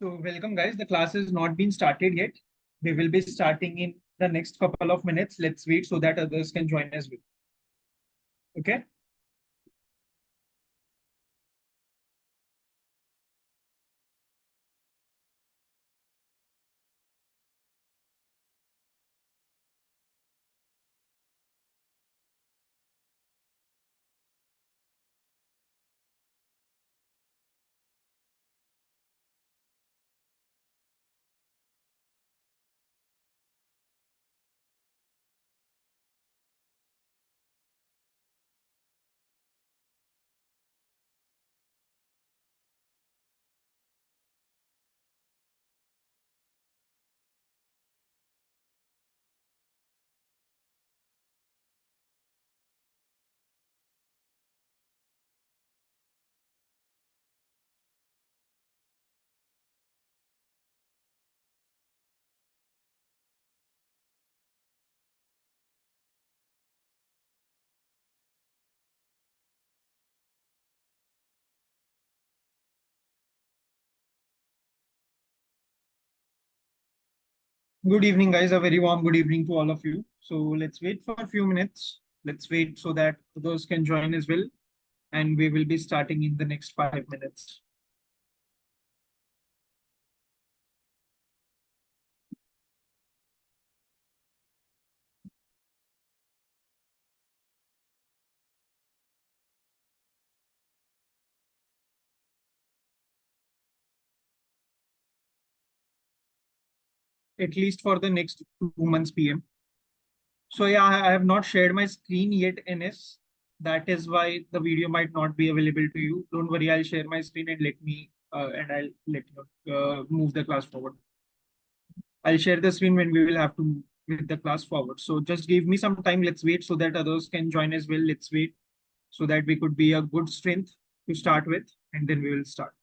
So welcome guys. The class has not been started yet. We will be starting in the next couple of minutes. Let's wait so that others can join as well. Okay. Good evening, guys. A very warm good evening to all of you. So let's wait for a few minutes. Let's wait so that others can join as well. And we will be starting in the next 5 minutes. At least for the next 2 months PM. So yeah, I have not shared my screen yet, NS. That is why the video might not be available to you. Don't worry, I'll share my screen and I'll let you move the class forward. I'll share the screen when we will have to move with the class forward. So just give me some time. Let's wait so that others can join as well. Let's wait so that we could be a good strength to start with, and then we will start.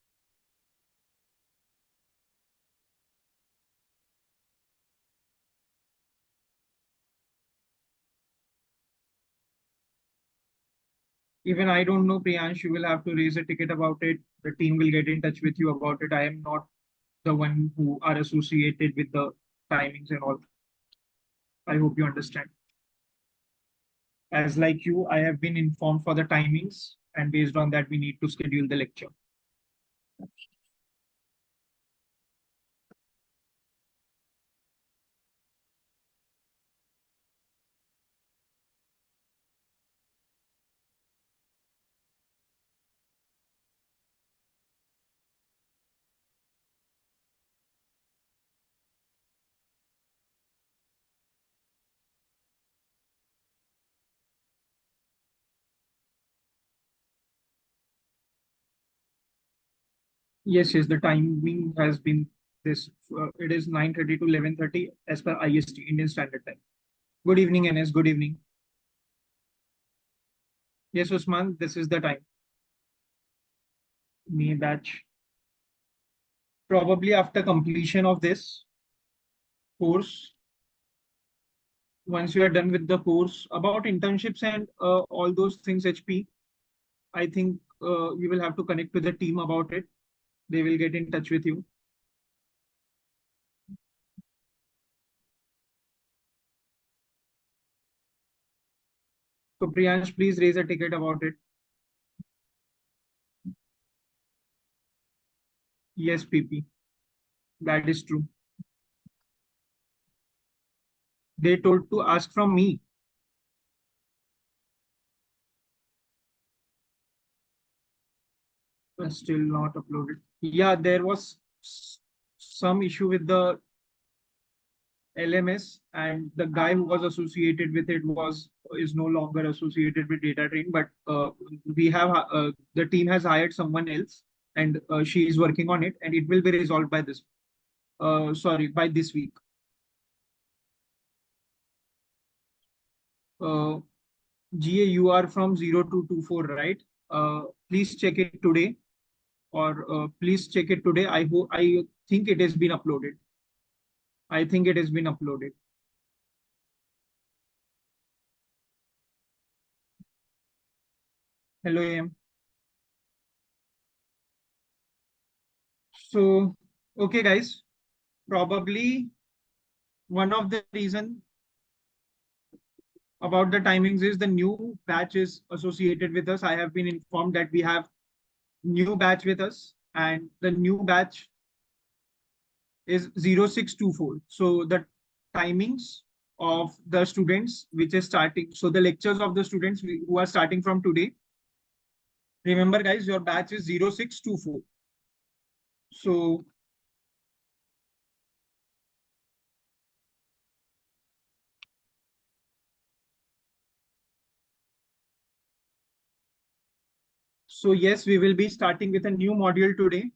Even I don't know, Priyansh, you will have to raise a ticket about it. The team will get in touch with you about it. I am not the one who are associated with the timings and all. I hope you understand. As like you, I have been informed for the timings, and based on that, we need to schedule the lecture. Yes, yes, the timing has been this. It is 9:30 to 11:30 as per IST, Indian Standard Time. Good evening, NS. Good evening. Yes, Usman, this is the time. May batch. Probably after completion of this course, once you are done with the course about internships and all those things, HP, I think you will have to connect to the team about it. They will get in touch with you. So Priyansh, please raise a ticket about it. Yes, PP. That is true. They told to ask from me. But still not uploaded. Yeah, there was some issue with the LMS, and the guy who was associated with it was is no longer associated with data train. But we have the team has hired someone else, and she is working on it, and it will be resolved by this. Sorry, by this week. Uh, GA, you are from 0224, right? Please check it today, or please check it today. I think it has been uploaded. I think it has been uploaded. Hello, AM. So Okay, guys, probably one of the reason about the timings is the new batch is associated with us. I have been informed that we have new batch with us, and the new batch is 0624. So the timings of the students which is starting, so the lectures of the students who are starting from today, remember guys, your batch is 0624. So yes, we will be starting with a new module today.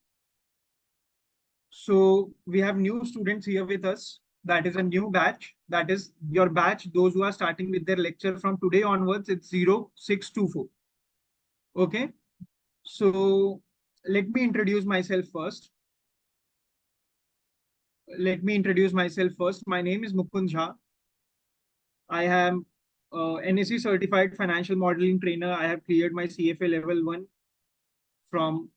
So we have new students here with us. That is a new batch. That is your batch. Those who are starting with their lecture from today onwards, it's 0624. Okay. So let me introduce myself first. My name is Mukund Jha. I am NSE certified financial modeling trainer. I have cleared my CFA level 1 from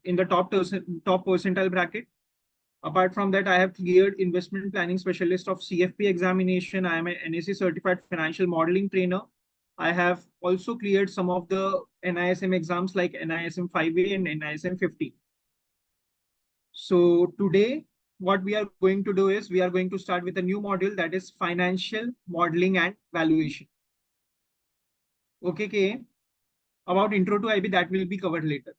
in the top percentile bracket. Apart from that, I have cleared investment planning specialist of CFP examination. I am an NSE certified financial modeling trainer. I have also cleared some of the NISM exams like NISM 5A and NISM 50. So today, what we are going to do is we are going to start with a new module, that is financial modeling and valuation. Okay. About intro to IB, that will be covered later.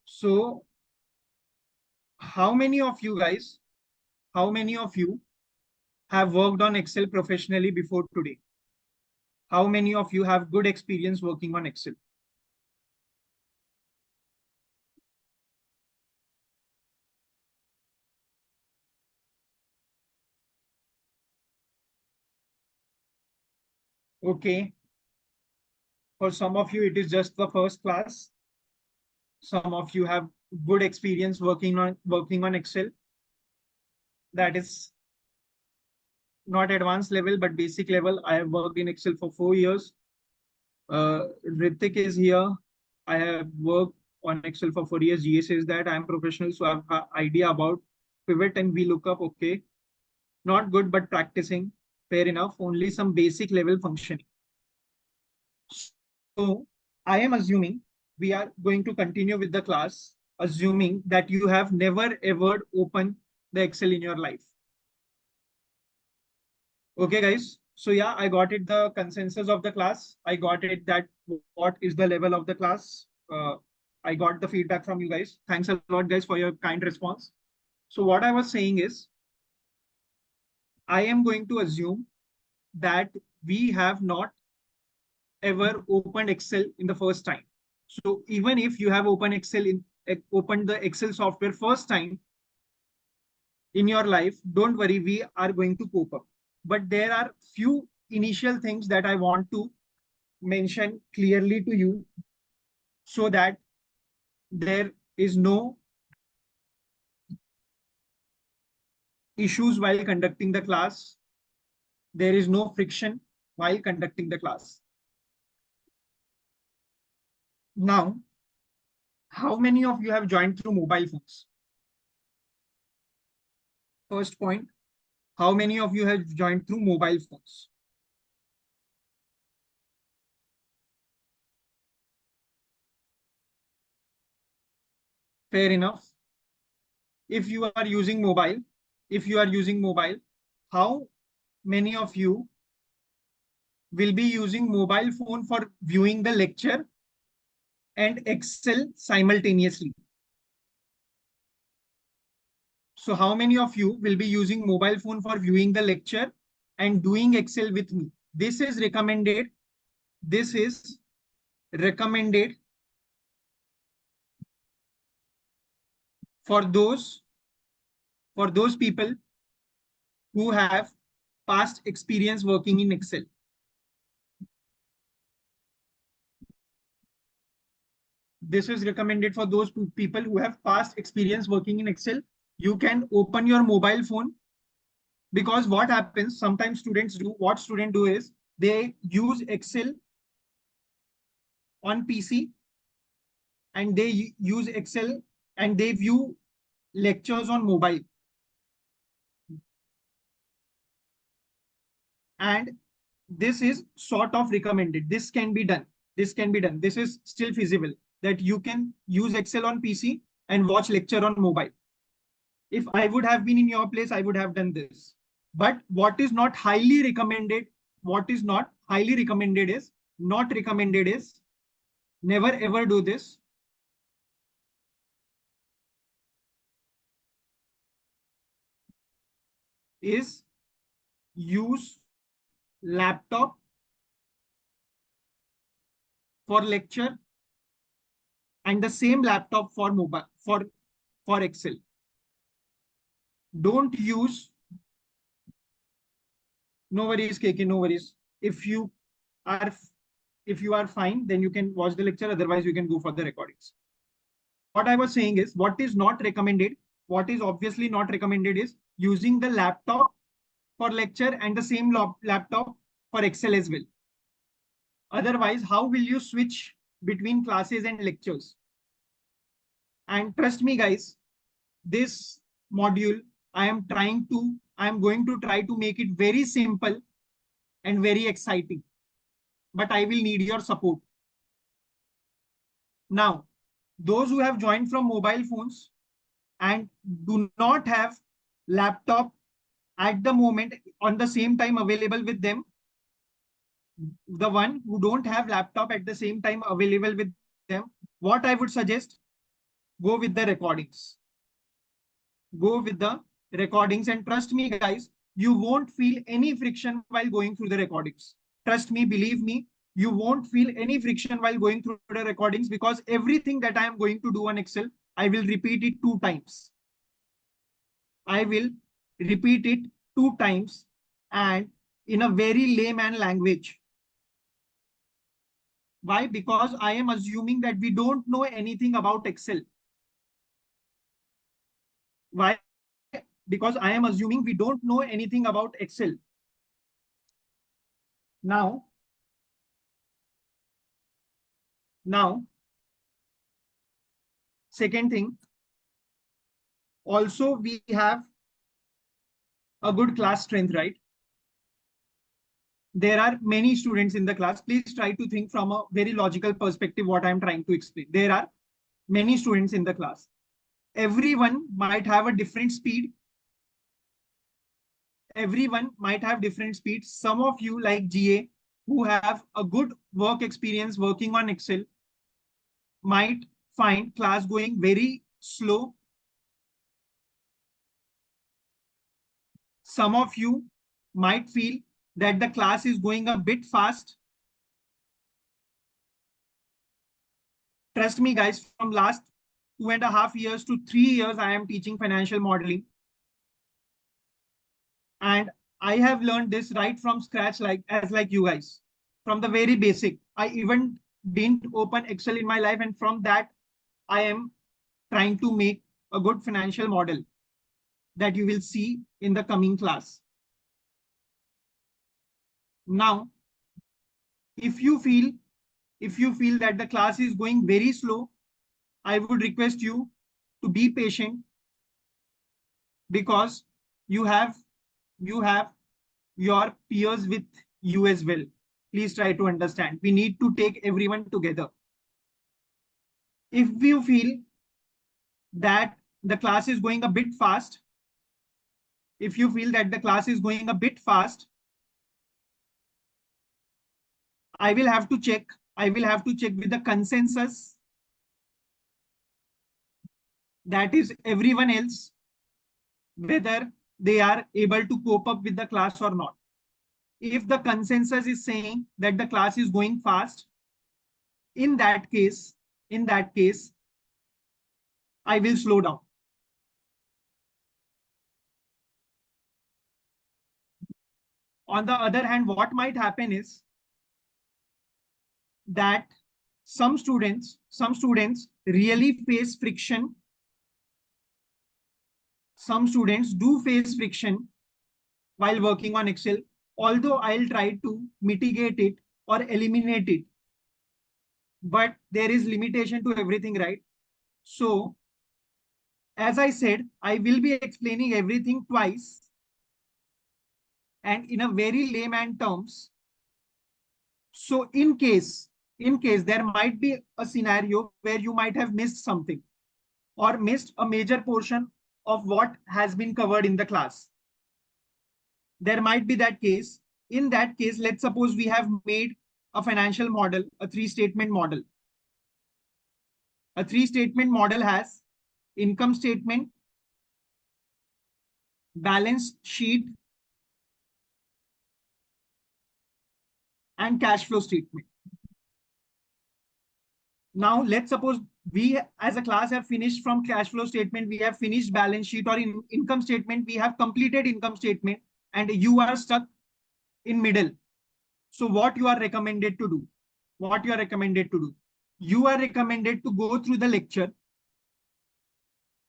So how many of you guys, have worked on Excel professionally before today? How many of you have good experience working on Excel? Okay. For some of you, it is just the first class. Some of you have good experience working on Excel. That is not advanced level, but basic level. I have worked in Excel for 4 years. Ritik is here. I have worked on Excel for 4 years. GA says that I am professional, so I have an idea about pivot and VLOOKUP. Okay, not good, but practicing. Fair enough. Only some basic level functioning. So I am assuming we are going to continue with the class, assuming that you have never ever opened the Excel in your life. Okay, guys. So yeah, I got it. The consensus of the class. I got it that what is the level of the class. I got the feedback from you guys. Thanks a lot, guys, for your kind response. So what I was saying is, I am going to assume that we have not ever opened Excel in the first time. So even if you have opened the Excel software first time in your life, don't worry, we are going to cope up. But there are few initial things that I want to mention clearly to you so that there is no issues while conducting the class. There is no friction while conducting the class. Now, how many of you have joined through mobile phones? First point, how many of you have joined through mobile phones? Fair enough. If you are using mobile, how many of you will be using mobile phone for viewing the lecture and Excel simultaneously? So how many of you will be using mobile phone for viewing the lecture and doing Excel with me? This is recommended. This is recommended for those people who have past experience working in Excel. This is recommended for those people who have past experience working in Excel. You can open your mobile phone, because what happens sometimes students do, what students do is they use Excel on PC and they use Excel and they view lectures on mobile. And this is sort of recommended. This can be done. This can be done. This is still feasible that you can use Excel on PC and watch lecture on mobile. If I would have been in your place, I would have done this. But what is not highly recommended, what is not highly recommended is, not recommended is, never ever do this. Is use laptop for lecture and the same laptop for mobile for Excel. Don't use, no worries, KK, no worries. If you are if you are fine, then you can watch the lecture. Otherwise, you can go for the recordings. What I was saying is, what is not recommended, what is obviously not recommended is using the laptop for lecture and the same laptop for Excel as well. Otherwise, how will you switch between classes and lectures? And trust me, guys, this module, I am going to try to make it very simple and very exciting. But I will need your support. Now, those who have joined from mobile phones and do not have laptop at the moment on the same time available with them, the one who don't have laptop at the same time available with them, what I would suggest, go with the recordings. Go with the recordings, and trust me, guys, you won't feel any friction while going through the recordings. Trust me, believe me, you won't feel any friction while going through the recordings, because everything that I am going to do on Excel, I will repeat it 2 times. I will repeat it 2 times and in a very layman language. Why? Because I am assuming that we don't know anything about Excel. Why? Because I am assuming we don't know anything about Excel. Now, second thing, also we have a good class strength, right? There are many students in the class. Please try to think from a very logical perspective what I'm trying to explain. There are many students in the class. Everyone might have a different speed. Everyone might have different speeds. Some of you, like GA, who have a good work experience working on Excel, might find class going very slow. Some of you might feel that the class is going a bit fast. Trust me, guys, from last 2.5 years to 3 years, I am teaching financial modeling. And I have learned this right from scratch, like you guys, from the very basic. I even didn't open Excel in my life, and from that, I am trying to make a good financial model that you will see in the coming class. Now, if you feel that the class is going very slow, I would request you to be patient, because you have your peers with you as well. Please try to understand. We need to take everyone together. If you feel that the class is going a bit fast, if you feel that the class is going a bit fast, I will have to check with the consensus, that is everyone else, whether they are able to cope up with the class or not. If the consensus is saying that the class is going fast, in that case, I will slow down. On the other hand, what might happen is that some students really face friction. Some students do face friction while working on Excel, although I'll try to mitigate it or eliminate it. But there is limitation to everything, right? So As I said, I will be explaining everything twice and in a very layman terms. So in case there might be a scenario where you might have missed something or missed a major portion of what has been covered in the class. There might be that case. In that case, let's suppose we have made a financial model, a three statement model. A three statement model has income statement, balance sheet, and cash flow statement. Now, let's suppose we as a class have finished from cash flow statement, we have finished balance sheet, or in income statement, we have completed income statement, and you are stuck in middle. So what you are recommended to do? What you are recommended to do? You are recommended to go through the lecture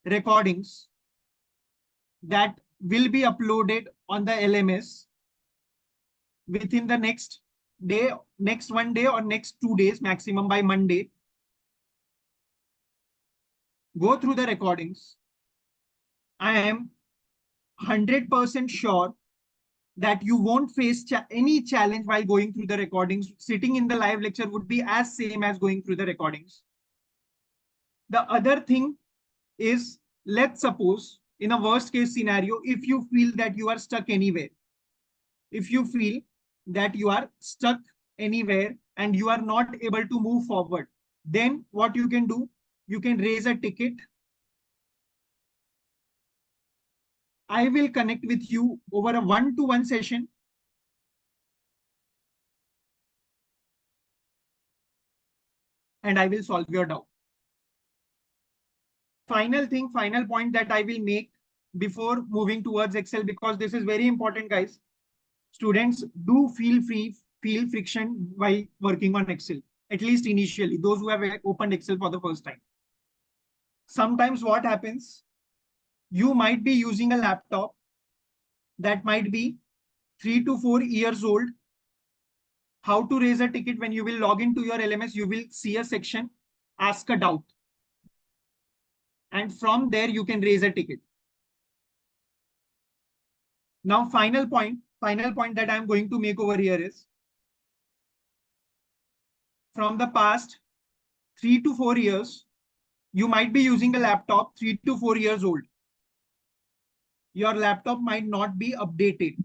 recordings that will be uploaded on the LMS within the next 1 day or next 2 days, maximum by Monday. Go through the recordings. I am 100% sure that you won't face any challenge while going through the recordings. Sitting in the live lecture would be as same as going through the recordings. The other thing is, let's suppose in a worst case scenario, if you feel that you are stuck anywhere, if you feel that you are stuck anywhere and you are not able to move forward, then what you can do, you can raise a ticket. I will connect with you over a one-to-one session. And I will solve your doubt. Final point that I will make before moving towards Excel, because this is very important, guys. Students do feel friction while working on Excel, at least initially, those who have opened Excel for the first time. Sometimes what happens, you might be using a laptop that might be 3 to 4 years old. How to raise a ticket? When you will log into your LMS, you will see a section, ask a doubt. And from there, you can raise a ticket. Now, final point that I'm going to make over here is, from the past 3 to 4 years, you might be using a laptop 3 to 4 years old. Your laptop might not be updated.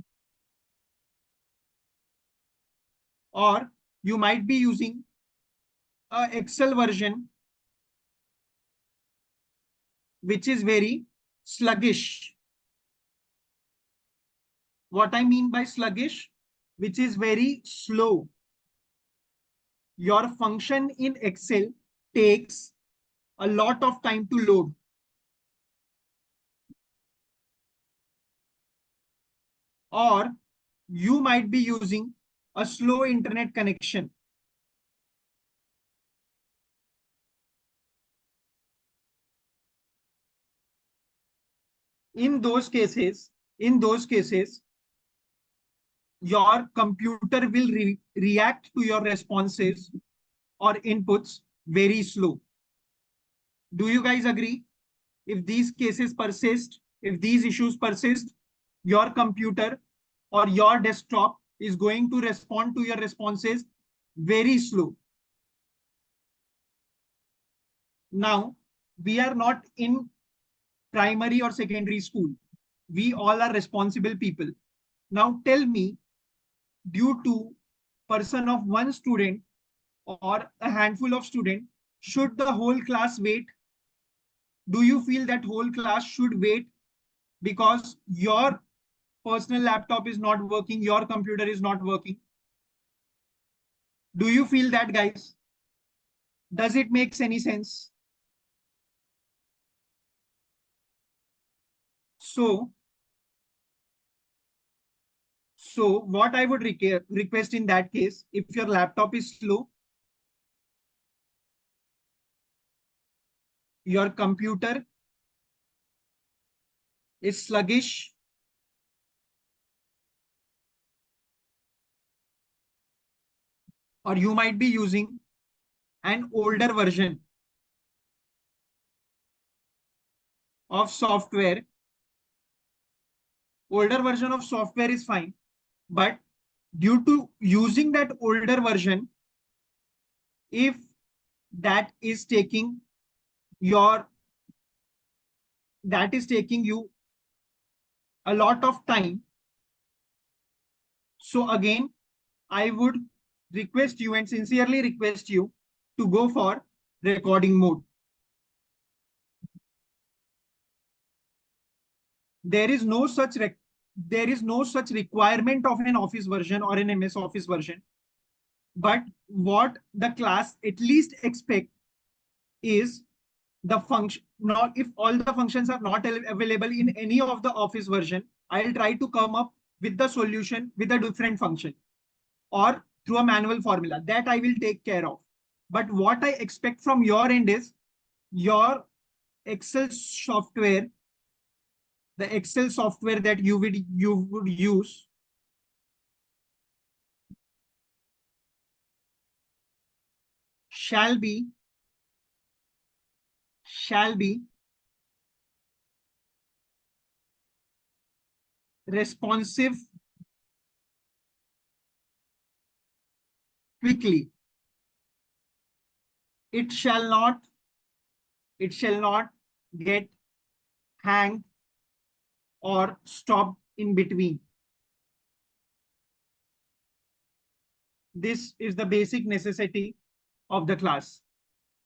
Or you might be using a Excel version which is very sluggish. What I mean by sluggish, which is very slow. Your function in Excel takes a lot of time to load. Or you might be using a slow internet connection. In those cases, your computer will react to your responses or inputs very slow. Do you guys agree? If these cases persist, if these issues persist, your computer or your desktop is going to respond to your responses very slow. Now, we are not in primary or secondary school. We all are responsible people. Now tell me, due to person of one student or a handful of students, should the whole class wait? Do you feel that whole class should wait because your personal laptop is not working, your computer is not working? Do you feel that, guys? Does it make any sense? So, what I would request in that case, if your laptop is slow, your computer is sluggish, or you might be using an older version, of software, older version of software is fine, but due to using that older version, if that is taking your that is taking you a lot of time, so again I would request you and sincerely request you to go for recording mode. There is no such requirement of an office version or an MS Office version. But what the class at least expect is the function. Not if all the functions are not available in any of the office version, I'll try to come up with the solution with a different function or through a manual formula that I will take care of. But what I expect from your end is your Excel software, the Excel software that you would use shall be responsive quickly. It shall not get hanged or stopped in between. This is the basic necessity of the class.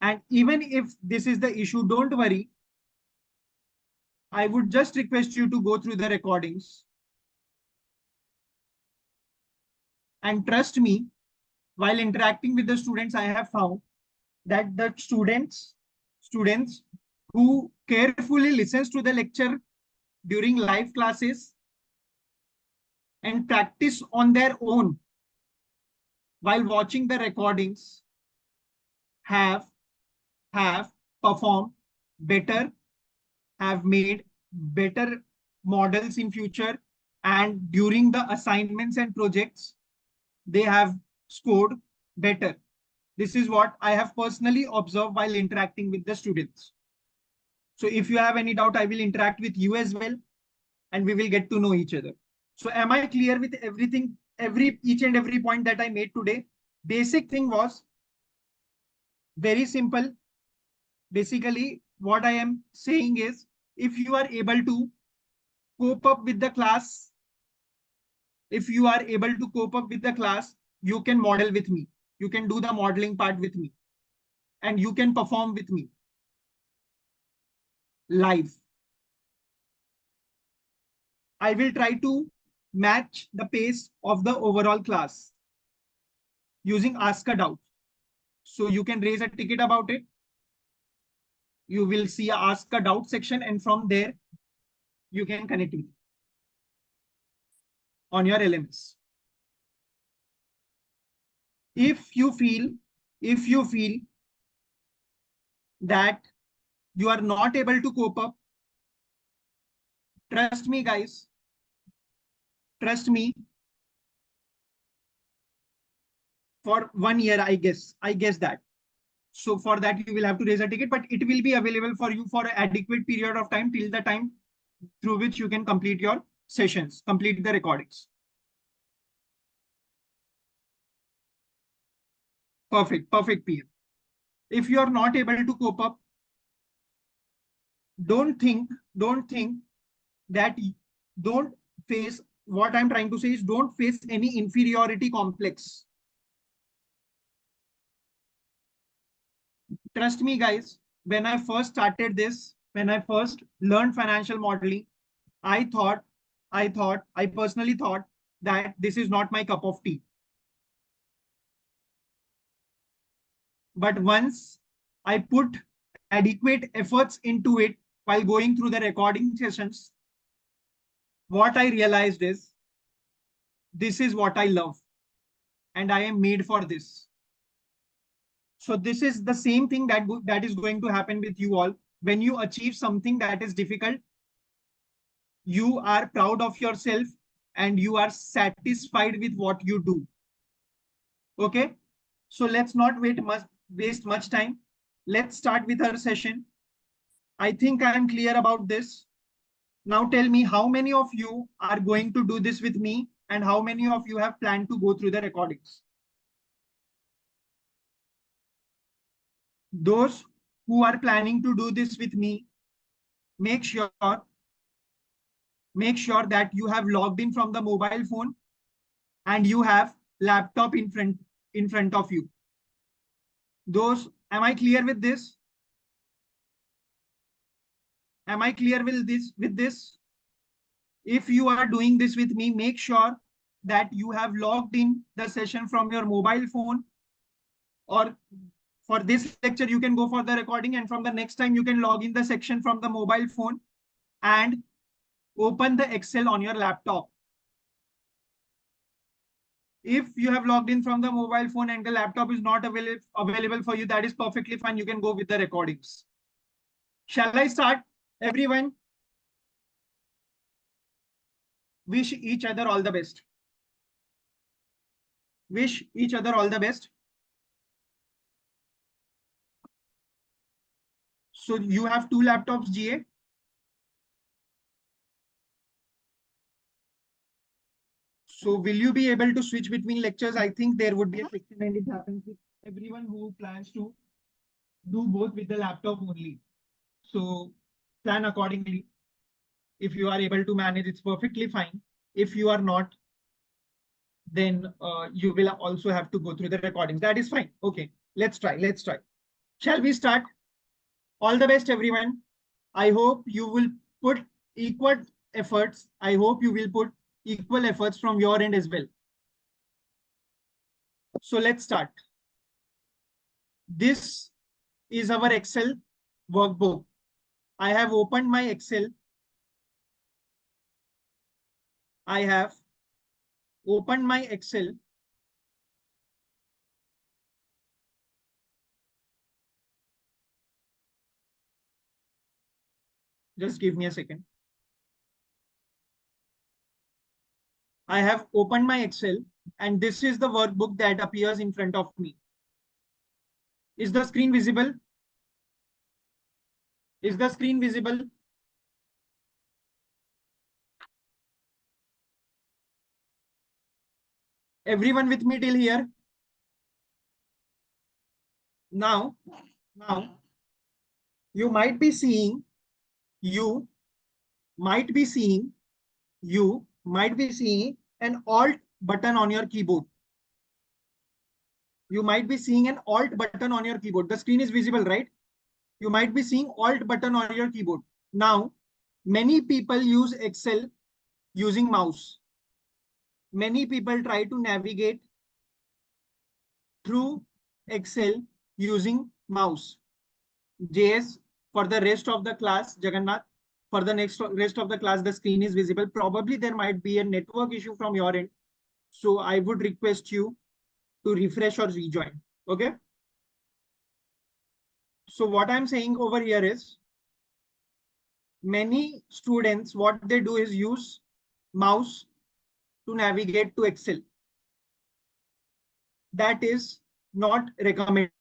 And even if this is the issue, don't worry. I would just request you to go through the recordings. And trust me, while interacting with the students, I have found that the students who carefully listens to the lecture during live classes and practice on their own while watching the recordings have performed better, have made better models in future, and during the assignments and projects they have scored better. This is what I have personally observed while interacting with the students. So if you have any doubt, I will interact with you as well and we will get to know each other. So am I clear with everything, each and every point that I made today? Basic thing was very simple. Basically, what I am saying is, if you are able to cope up with the class, you can model with me. You can do the modeling part with me and you can perform with me live. I will try to match the pace of the overall class using Ask a Doubt. So you can raise a ticket about it. You will see a Ask a Doubt section, and from there, you can connect it on your LMS. If you feel that you are not able to cope up, trust me, guys. Trust me. For 1 year, I guess that. So for that, you will have to raise a ticket, but it will be available for you for an adequate period of time till the time through which you can complete your sessions, complete the recordings. Perfect, PM. If you are not able to cope up, don't think that don't face, what I'm trying to say is don't face any inferiority complex. Trust me, guys, when I first started this, when I first learned financial modeling, I personally thought that this is not my cup of tea. But once I put adequate efforts into it while going through the recording sessions, what I realized is this is what I love and I am made for this. So this is the same thing that is going to happen with you all. When you achieve something that is difficult, you are proud of yourself and you are satisfied with what you do. Okay, so let's not waste much time. Let's start with our session. I think I am clear about this. Now tell me how many of you are going to do this with me and how many of you have planned to go through the recordings. Those who are planning to do this with me, make sure that you have logged in from the mobile phone and you have laptop in front of you. Those, am I clear with this? Am I clear with this? If you are doing this with me, make sure that you have logged in the session from your mobile phone, or for this lecture, you can go for the recording, and from the next time, you can log in the section from the mobile phone and open the Excel on your laptop. If you have logged in from the mobile phone and the laptop is not available for you, that is perfectly fine. You can go with the recordings. Shall I start, everyone? Wish each other all the best. Wish each other all the best. So you have 2 laptops, GA. So will you be able to switch between lectures? I think there would be a friction and it happens with everyone who plans to do both with the laptop only. So plan accordingly. If you are able to manage, it's perfectly fine. If you are not, then you will also have to go through the recordings. That is fine. Okay, let's try. Let's try. Shall we start? All the best, everyone. I hope you will put equal efforts. I hope you will put equal efforts from your end as well. So let's start. This is our Excel workbook. I have opened my Excel. I have opened my Excel. Just give me a second. I have opened my Excel and this is the workbook that appears in front of me. Is the screen visible? Is the screen visible? Everyone with me till here? Now, you might be seeing, you might be seeing an Alt button on your keyboard. You might be seeing an Alt button on your keyboard. The screen is visible, right? You might be seeing Alt button on your keyboard. Now, many people use Excel using mouse. Many people try to navigate through Excel using mouse. JS, for the rest of the class, Jagannath, for the rest of the class, the screen is visible. Probably there might be a network issue from your end. So I would request you to refresh or rejoin. Okay. So what I'm saying over here is many students, what they do is use mouse to navigate to Excel. That is not recommended.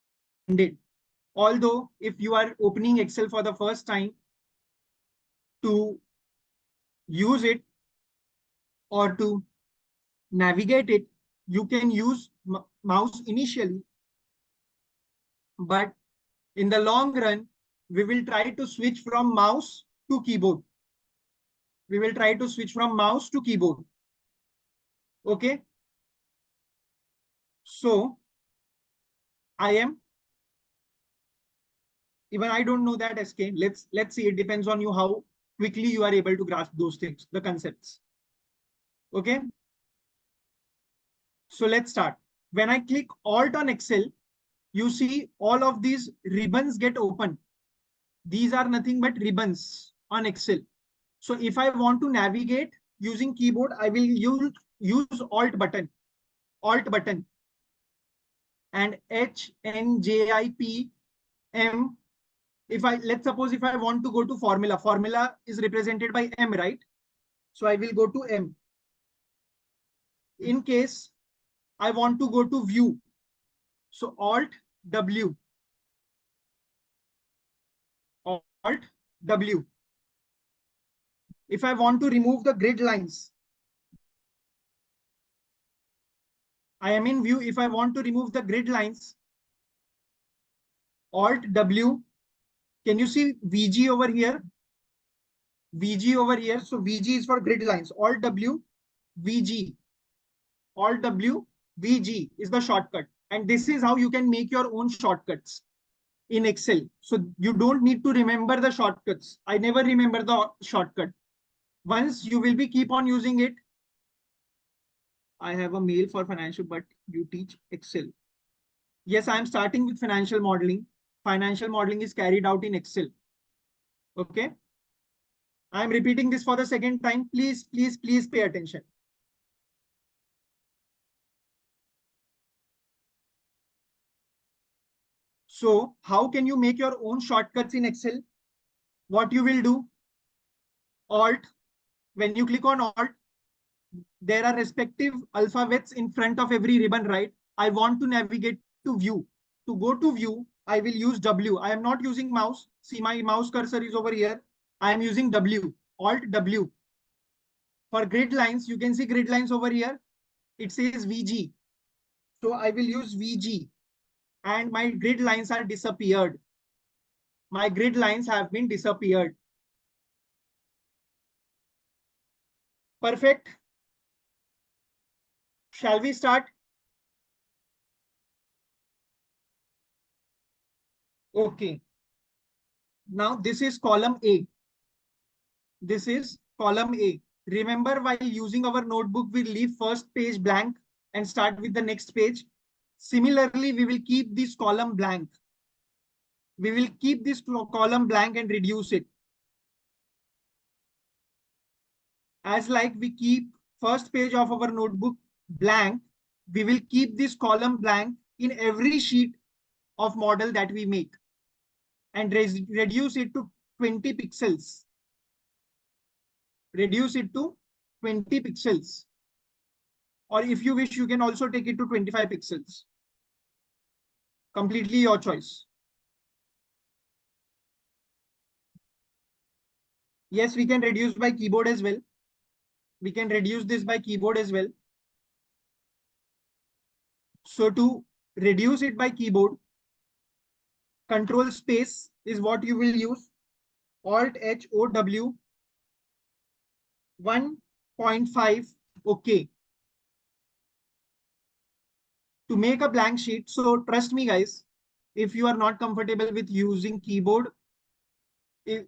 Although if you are opening Excel for the first time, to use it or to navigate it, you can use mouse initially. But in the long run, we will try to switch from mouse to keyboard. We will try to switch from mouse to keyboard. Okay. So even I don't know that SK. Let's see. It depends on you how quickly you are able to grasp those things, the concepts. Okay. So let's start. When I click Alt on Excel, you see all of these ribbons get open. These are nothing but ribbons on Excel. So if I want to navigate using keyboard, I will use Alt button. And HNJIPM. Let's suppose if I want to go to formula is represented by M, right? So I will go to M. In case I want to go to view, so Alt W. Alt W. If I want to remove the grid lines, I am in view. If I want to remove the grid lines, Alt W. Can you see VG over here? VG over here. So VG is for grid lines. Alt W, VG. Alt W, VG is the shortcut. And this is how you can make your own shortcuts in Excel. So you don't need to remember the shortcuts. I never remember the shortcut. Once you will be keep on using it. I have a mail for financial, but you teach Excel. Yes, I am starting with financial modeling. Financial modeling is carried out in Excel. Okay. I am repeating this for the second time. Please, please, please pay attention. So how can you make your own shortcuts in Excel? What you will do, Alt, when you click on Alt, there are respective alphabets in front of every ribbon, right? I want to navigate to view. To go to view, I will use W. I am not using mouse. See, my mouse cursor is over here. I am using W, Alt W. For grid lines, you can see grid lines over here. It says VG. So I will use VG and my grid lines are disappeared. My grid lines have been disappeared. Perfect. Shall we start? Okay. Now this is column A. This is column A. Remember, while using our notebook, we leave first page blank and start with the next page. Similarly, we will keep this column blank. We will keep this column blank and reduce it. As like we keep first page of our notebook blank, we will keep this column blank in every sheet of model that we make and reduce it to 20 pixels. Reduce it to 20 pixels. Or if you wish, you can also take it to 25 pixels. Completely your choice. Yes, we can reduce by keyboard as well. We can reduce this by keyboard as well. So to reduce it by keyboard, control space is what you will use. Alt HOW 1.5. Okay. To make a blank sheet. So trust me, guys, if you are not comfortable with using keyboard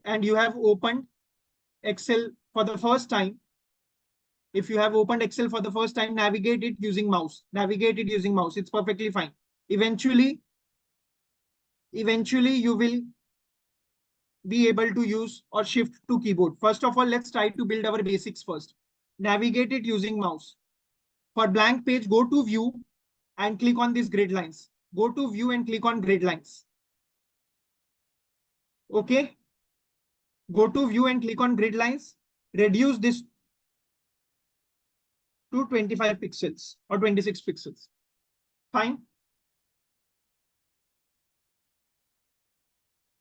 and you have opened Excel for the first time, if you have opened Excel for the first time, navigate it using mouse. Navigate it using mouse. It's perfectly fine. Eventually you will be able to use or shift to keyboard. First of all, let's try to build our basics first. Navigate it using mouse. For blank page, go to view and click on these grid lines. Go to view and click on grid lines. Okay. Go to view and click on grid lines. Reduce this to 25 pixels or 26 pixels. Fine.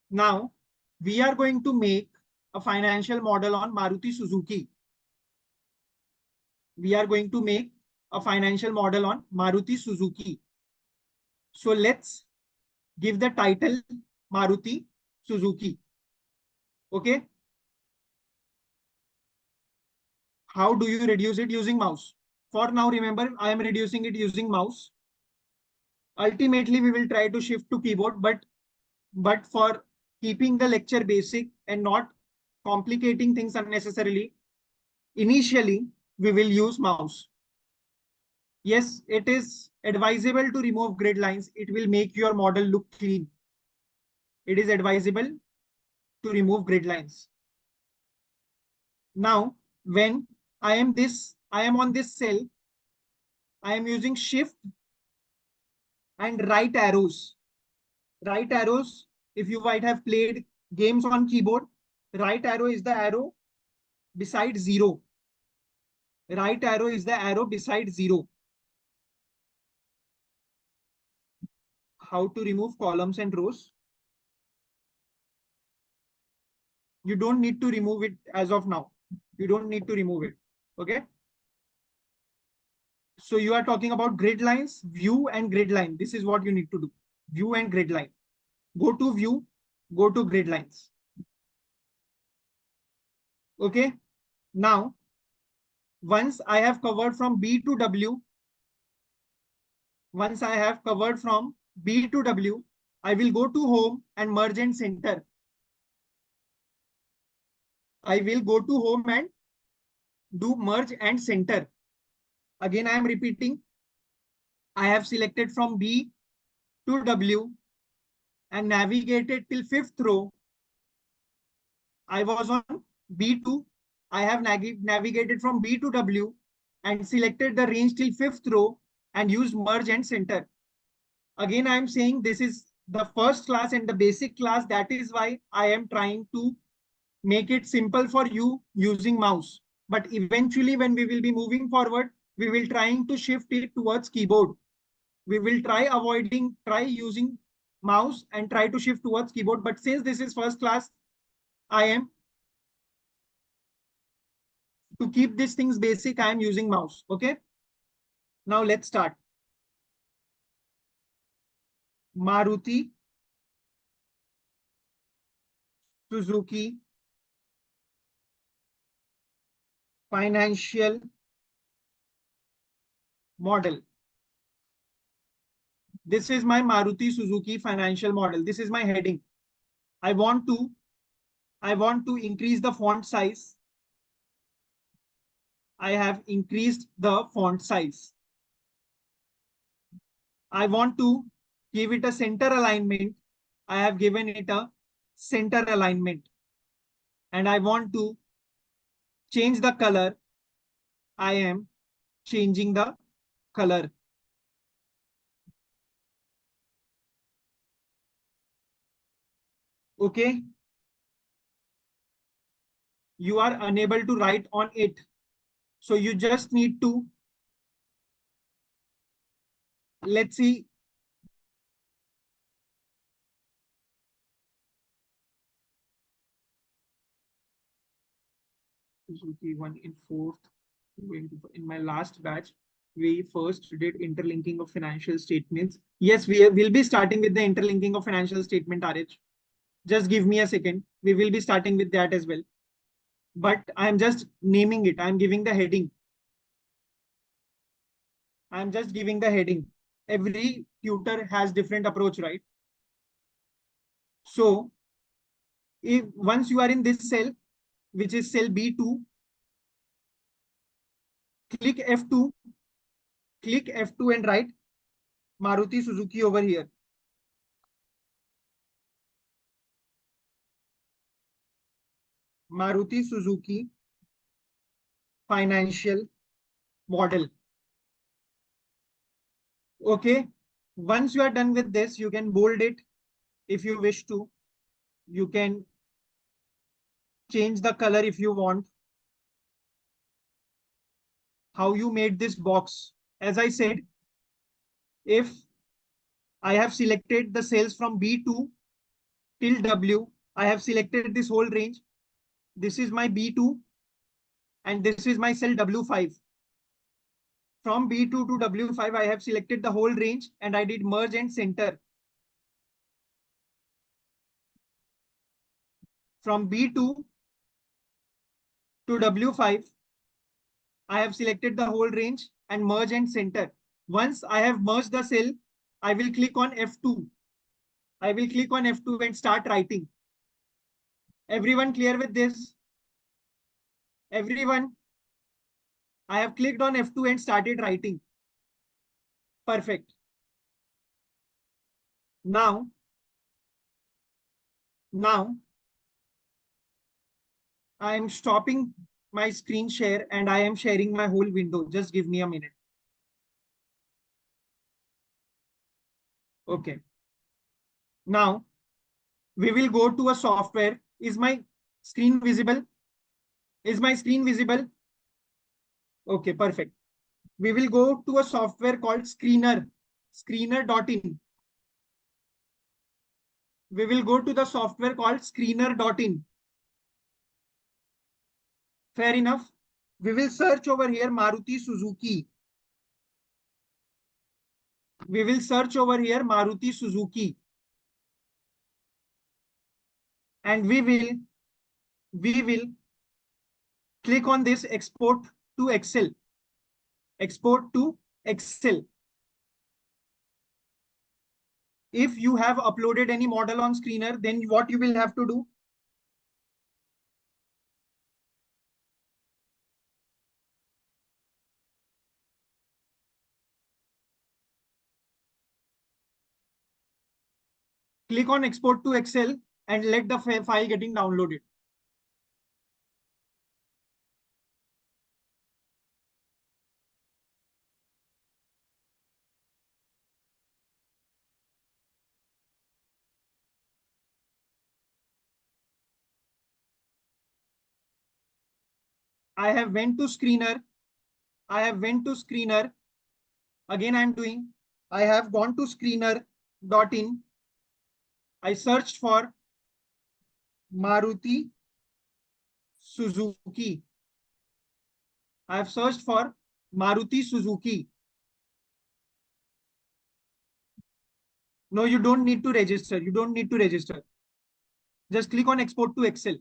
Now we are going to make a financial model on Maruti Suzuki. We are going to make a financial model on Maruti Suzuki. So let's give the title Maruti Suzuki. Okay. How do you reduce it using mouse? For now, remember, I am reducing it using mouse. Ultimately, we will try to shift to keyboard, but for keeping the lecture basic and not complicating things unnecessarily, initially, we will use mouse. Yes, it is advisable to remove grid lines. It will make your model look clean. It is advisable to remove grid lines. Now, when I am on this cell, I am using shift and right arrows. Right arrows, if you might have played games on keyboard, right arrow is the arrow beside zero. Right arrow is the arrow beside zero. How to remove columns and rows? You don't need to remove it as of now. You don't need to remove it. Okay. So you are talking about grid lines, view and grid line. This is what you need to do. View and grid line. Go to view, go to grid lines. Okay. Now, once I have covered from B to W, once I have covered from B to W, I will go to home and merge and center. I will go to home and do merge and center. Again, I am repeating. I have selected from B to W and navigated till fifth row. I was on B2. I have navigated from B to W and selected the range till fifth row and used merge and center. Again, I am saying this is the first class and the basic class. That is why I am trying to make it simple for you using mouse. But eventually, when we will be moving forward, we will trying to shift it towards keyboard. We will try using mouse and try to shift towards keyboard. But since this is first class, I am to keep these things basic, I am using mouse. Okay. Now let's start. Maruti Suzuki financial model. This is my Maruti Suzuki financial model. This is my heading. I want to increase the font size. I have increased the font size. I want to give it a center alignment. I have given it a center alignment. And I want to change the color. I am changing the color. Okay. You are unable to write on it. So you just need to, let's see. Suzuki 1 in fourth. In my last batch, we first did interlinking of financial statements. Yes, we will be starting with the interlinking of financial statement, RH. Just give me a second. We will be starting with that as well. But I'm just naming it. I'm giving the heading. I'm just giving the heading. Every tutor has different approach, right? So if once you are in this cell, which is cell B2, click F2, click F2 and write Maruti Suzuki over here. Maruti Suzuki financial model. Okay. Once you are done with this, you can bold it if you wish to. You can change the color if you want. How you made this box. As I said, if I have selected the cells from B2 till W, I have selected this whole range. This is my B2 and this is my cell W5. From B2 to W5, I have selected the whole range and I did merge and center. From B2 to W5, I have selected the whole range and merge and center. Once I have merged the cell, I will click on F2. I will click on F2 and start writing. Everyone clear with this? Everyone? I have clicked on F2 and started writing. Perfect. Now, I am stopping my screen share and I am sharing my whole window. Just give me a minute. Okay. Now, we will go to a software. Is my screen visible? Is my screen visible? Okay, perfect. We will go to a software called Screener, screener.in. We will go to the software called screener.in. Fair enough. We will search over here Maruti Suzuki. We will search over here Maruti Suzuki. And we will click on this export to Excel. Export to Excel. If you have uploaded any model on screener, then what you will have to do? Click on export to Excel and let the file getting downloaded. I have went to screener. I have went to screener. Again, I'm doing. I have gone to screener.in. I searched for Maruti Suzuki. I have searched for Maruti Suzuki. No, you don't need to register. You don't need to register. Just click on export to Excel.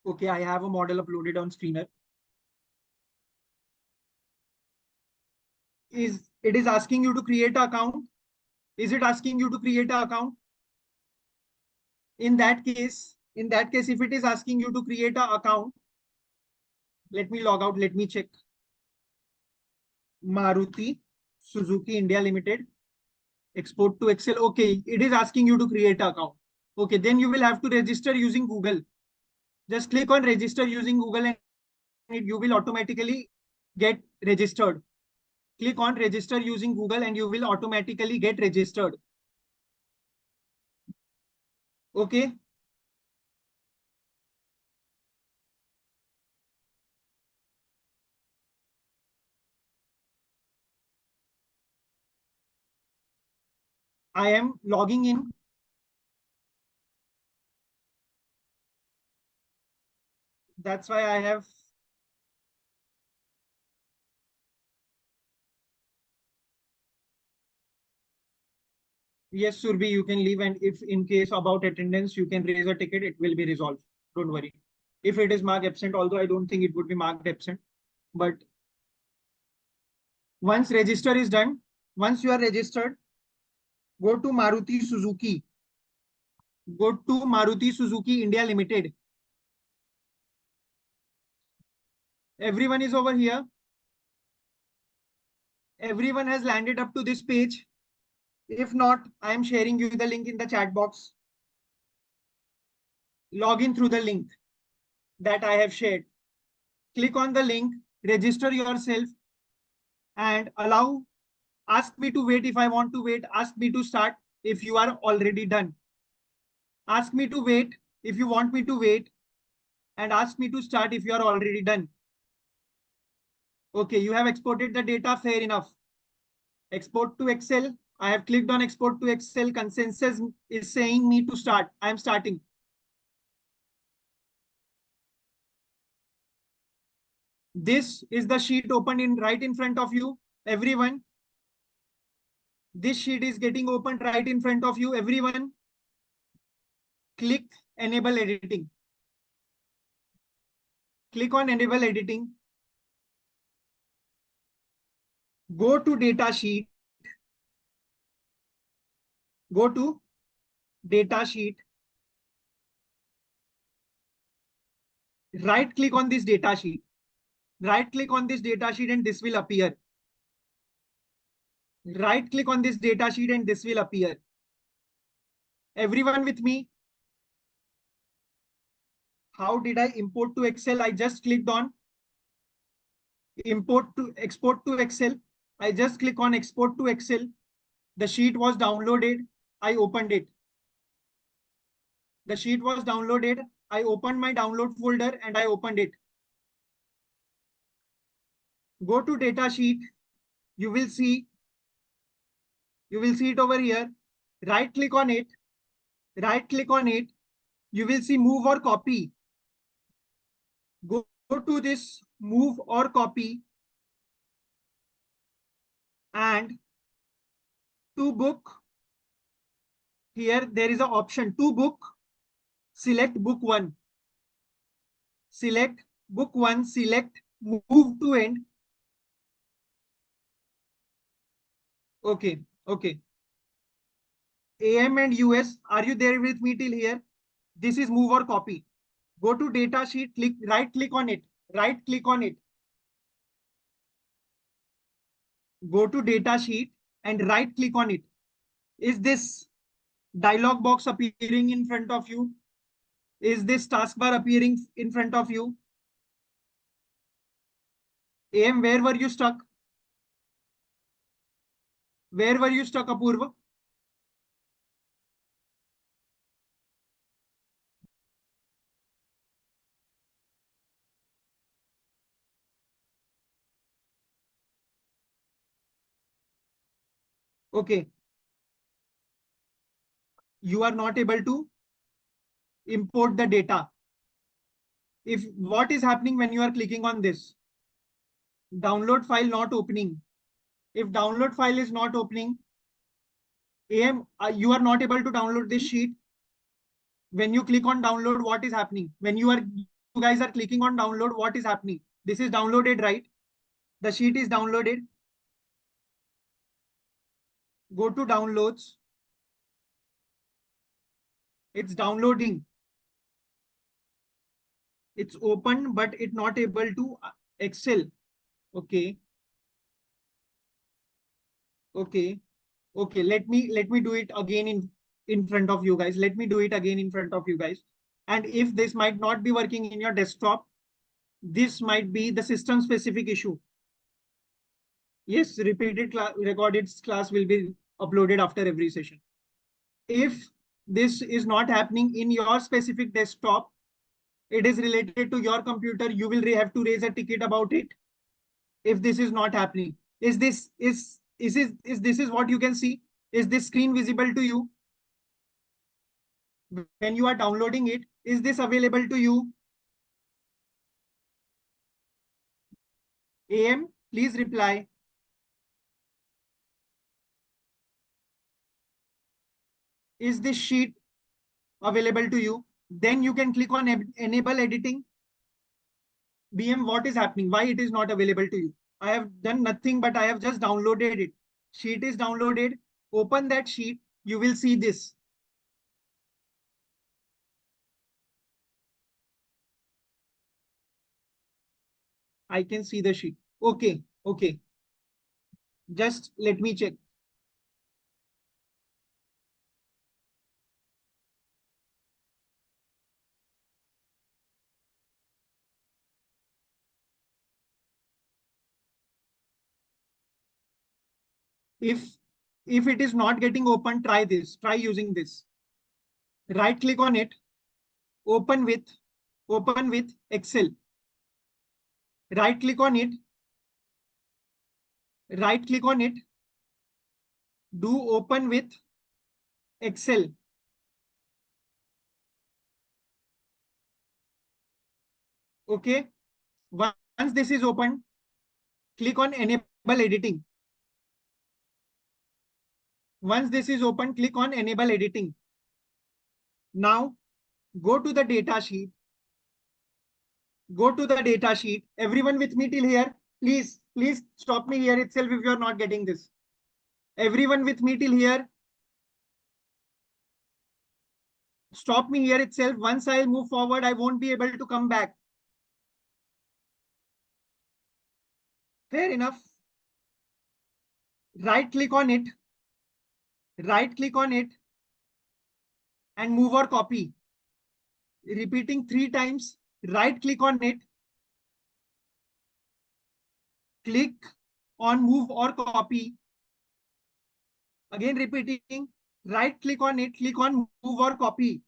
Okay, I have a model uploaded on screener. It is asking you to create an account? Is it asking you to create an account? In that case, if it is asking you to create an account, let me log out. Let me check. Maruti Suzuki India Limited. Export to Excel. Okay, it is asking you to create an account. Okay, then you will have to register using Google. Just click on register using Google and you will automatically get registered. Click on register using Google and you will automatically get registered. Okay. I am logging in. That's why I have. Yes, Surbi, you can leave. And if in case about attendance, you can raise a ticket, it will be resolved. Don't worry. If it is marked absent, although I don't think it would be marked absent, but once register is done, once you are registered, go to Maruti Suzuki. Go to Maruti Suzuki India Limited. Everyone is over here. Everyone has landed up to this page. If not, I am sharing you the link in the chat box. Log in through the link that I have shared. Click on the link, register yourself, and ask me to wait if I want to wait. Ask me to start if you are already done. Ask me to wait if you want me to wait, and ask me to start if you are already done. Okay, you have exported the data, fair enough. Export to Excel. I have clicked on export to Excel. Consensus is saying me to start. I am starting. This is the sheet opened in right in front of you, everyone. This sheet is getting opened right in front of you, everyone. Click enable editing. Click on enable editing. Go to data sheet. Go to data sheet. Right click on this data sheet. Right click on this data sheet and this will appear. Right click on this data sheet and this will appear. Everyone with me? How did I import to Excel? I just clicked on import to export to Excel. I just click on export to Excel. The sheet was downloaded. I opened it. The sheet was downloaded. I opened my download folder and I opened it. Go to data sheet. You will see You will see it over here. Right click on it. Right click on it. You will see move or copy. Go to this move or copy and to book. Here there is an option to book. Select book one. Select book one. Select move to end. Okay. Okay. AM and US, are you there with me till here? This is move or copy. Go to data sheet, click, right click on it, right click on it. Go to data sheet and right click on it. Is this dialog box appearing in front of you? Is this taskbar appearing in front of you? AM, where were you stuck? Where were you stuck, Apurva? Okay. You are not able to import the data. If what is happening when you are clicking on this? Download file not opening. If download file is not opening, AM, you are not able to download this sheet. When you click on download, what is happening? When you guys are clicking on download, what is happening? This is downloaded, right? The sheet is downloaded. Go to downloads. It's downloading. It's open, but it's not able to Excel. Okay. Okay. Okay. Let me do it again in front of you guys. Let me do it again in front of you guys. And if this might not be working in your desktop, this might be the system specific issue. Yes, repeated recorded class will be uploaded after every session. If this is not happening in your specific desktop, it is related to your computer, you will have to raise a ticket about it. If this is not happening, is this is what you can see? Is this screen visible to you when you are downloading it? Is this available to you? AM, please reply. Is this sheet available to you? Then you can click on enable editing. BM, what is happening? Why it is not available to you? I have done nothing, but I have just downloaded it. Sheet is downloaded. Open that sheet. You will see this. I can see the sheet. Okay. Okay. Just let me check. If it is not getting open, try this. Try using this. Right click on it. Open with Excel. Right click on it. Right click on it. Do open with Excel. Okay. Once this is open, click on enable editing. Once this is open, click on enable editing. Now go to the data sheet. Go to the data sheet. Everyone with me till here? Please stop me here itself if you are not getting this. Everyone with me till here? Stop me here itself. Once I'll move forward, I won't be able to come back. Fair enough. Right click on it. Right click on it and move or copy. Repeating 3 times. Right click on it. Click on move or copy. Again repeating. Right click on it. Click on move or copy.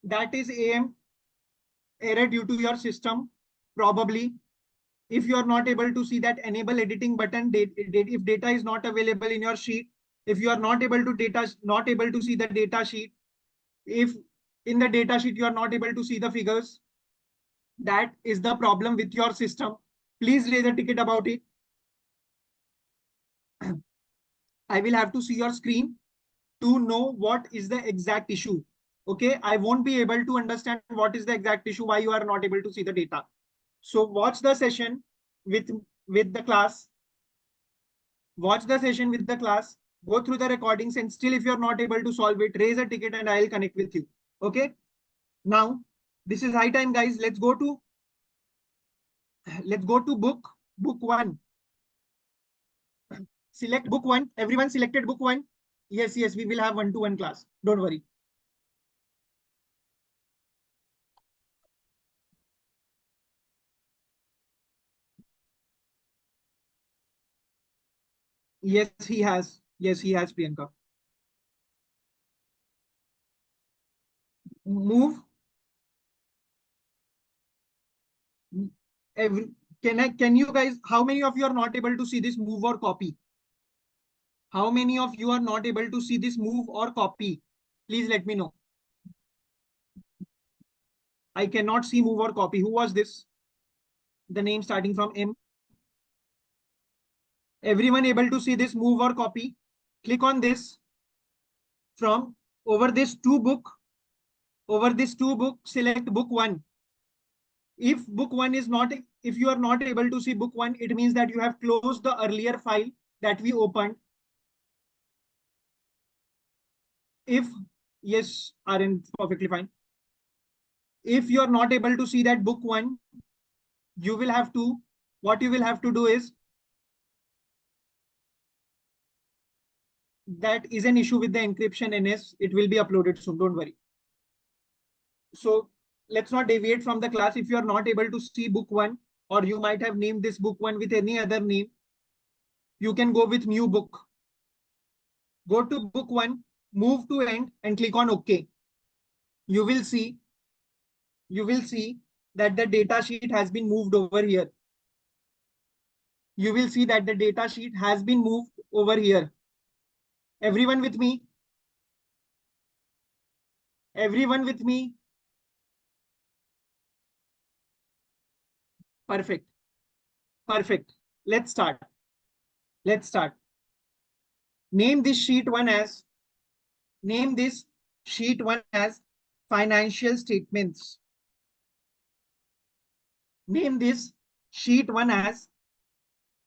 That is AM error due to your system, probably. If you are not able to see that enable editing button, if data is not available in your sheet, if you are not able to see the data sheet, if in the data sheet you are not able to see the figures, that is the problem with your system. Please raise a ticket about it. I will have to see your screen to know what is the exact issue. Okay, I won't be able to understand what is the exact issue, why you are not able to see the data. So watch the session with with the class. Watch the session with the class. Go through the recordings, and still if you're not able to solve it, raise a ticket and I'll connect with you. Okay. Now, this is high time, guys. Let's go to book one. Select book one. Everyone selected book one. Yes, yes, we will have one-to-one class. Don't worry. Yes, he has. Yes, he has, Priyanka. Move. Every, can you guys, how many of you are not able to see this move or copy? How many of you are not able to see this move or copy? Please let me know. I cannot see move or copy. Who was this? The name starting from M. Everyone able to see this move or copy? Click on this from over this two book. Over this two book, select book one. If book one is not, if you are not able to see book one, it means that you have closed the earlier file that we opened. If yes, RN, perfectly fine. If you are not able to see that book one, you will have to, what you will have to do is, that is an issue with the encryption NS. It will be uploaded soon. Don't worry. So let's not deviate from the class. If you are not able to see book one, or you might have named this book one with any other name, you can go with new book. Go to book one, move to end and click on OK. You will see, that the data sheet has been moved over here. You will see that the data sheet has been moved over here. Everyone with me? Everyone with me? Perfect. Perfect. Let's start. Let's start. Name this sheet one as, name this sheet one as financial statements. Name this sheet one as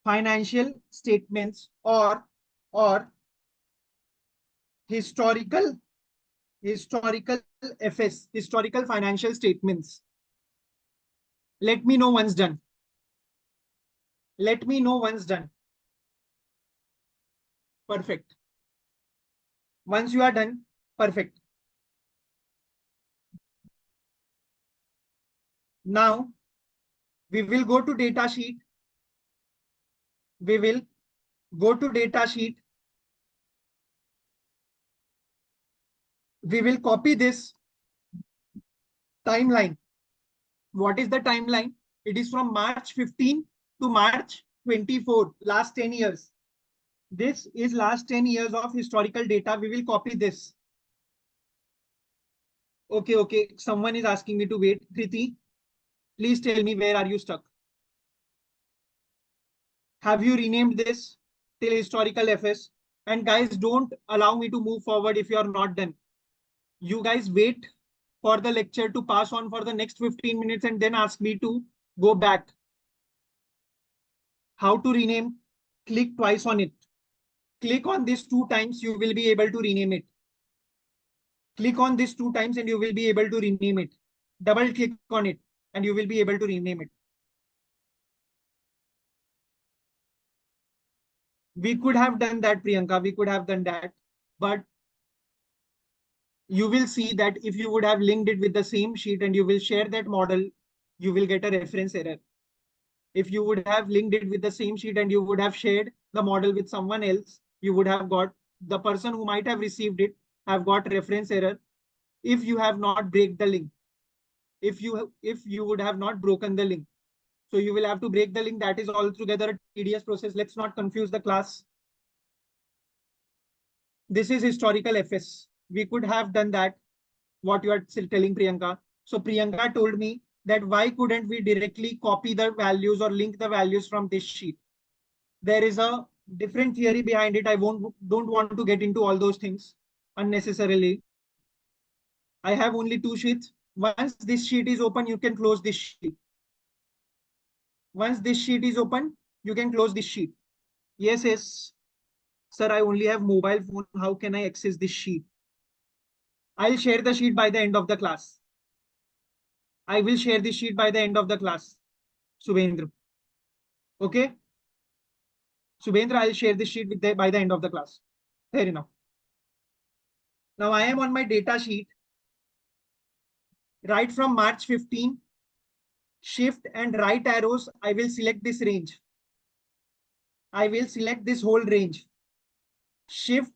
financial statements, or historical FS, historical financial statements. Let me know once done. Let me know once done. Perfect. Once you are done, perfect. Now we will go to data sheet. We will go to data sheet. We will copy this timeline. What is the timeline? It is from March 15 to March 24, last 10 years. This is last 10 years of historical data. We will copy this. Okay, okay. Someone is asking me to wait. Kriti, please tell me, where are you stuck? Have you renamed this till historical FS? And guys, don't allow me to move forward if you are not done. You guys wait for the lecture to pass on for the next 15 minutes and then ask me to go back. How to rename? Click twice on it. Click on this 2 times, you will be able to rename it. Click on this 2 times and you will be able to rename it. Double click on it and you will be able to rename it. We could have done that, Priyanka. We could have done that. But you will see that if you would have linked it with the same sheet and you will share that model, you will get a reference error. If you would have linked it with the same sheet and you would have shared the model with someone else, you would have got, the person who might have received it have got reference error if you have not break the link. If you would have not broken the link. So you will have to break the link. That is altogether a tedious process. Let's not confuse the class. This is historical FS. We could have done that, what you are still telling Priyanka. So Priyanka told me that why couldn't we directly copy the values or link the values from this sheet? There is a different theory behind it. I don't want to get into all those things unnecessarily. I have only two sheets. Once this sheet is open, you can close this sheet. Once this sheet is open, you can close this sheet. Yes, yes. Sir, I only have mobile phone. How can I access this sheet? I'll share the sheet by the end of the class. I will share the sheet by the end of the class. Subhendra. Okay? Subhendra, I'll share the sheet by the end of the class. Fair enough. Now I am on my data sheet. Right from March 15, shift and right arrows, I will select this range. I will select this whole range. Shift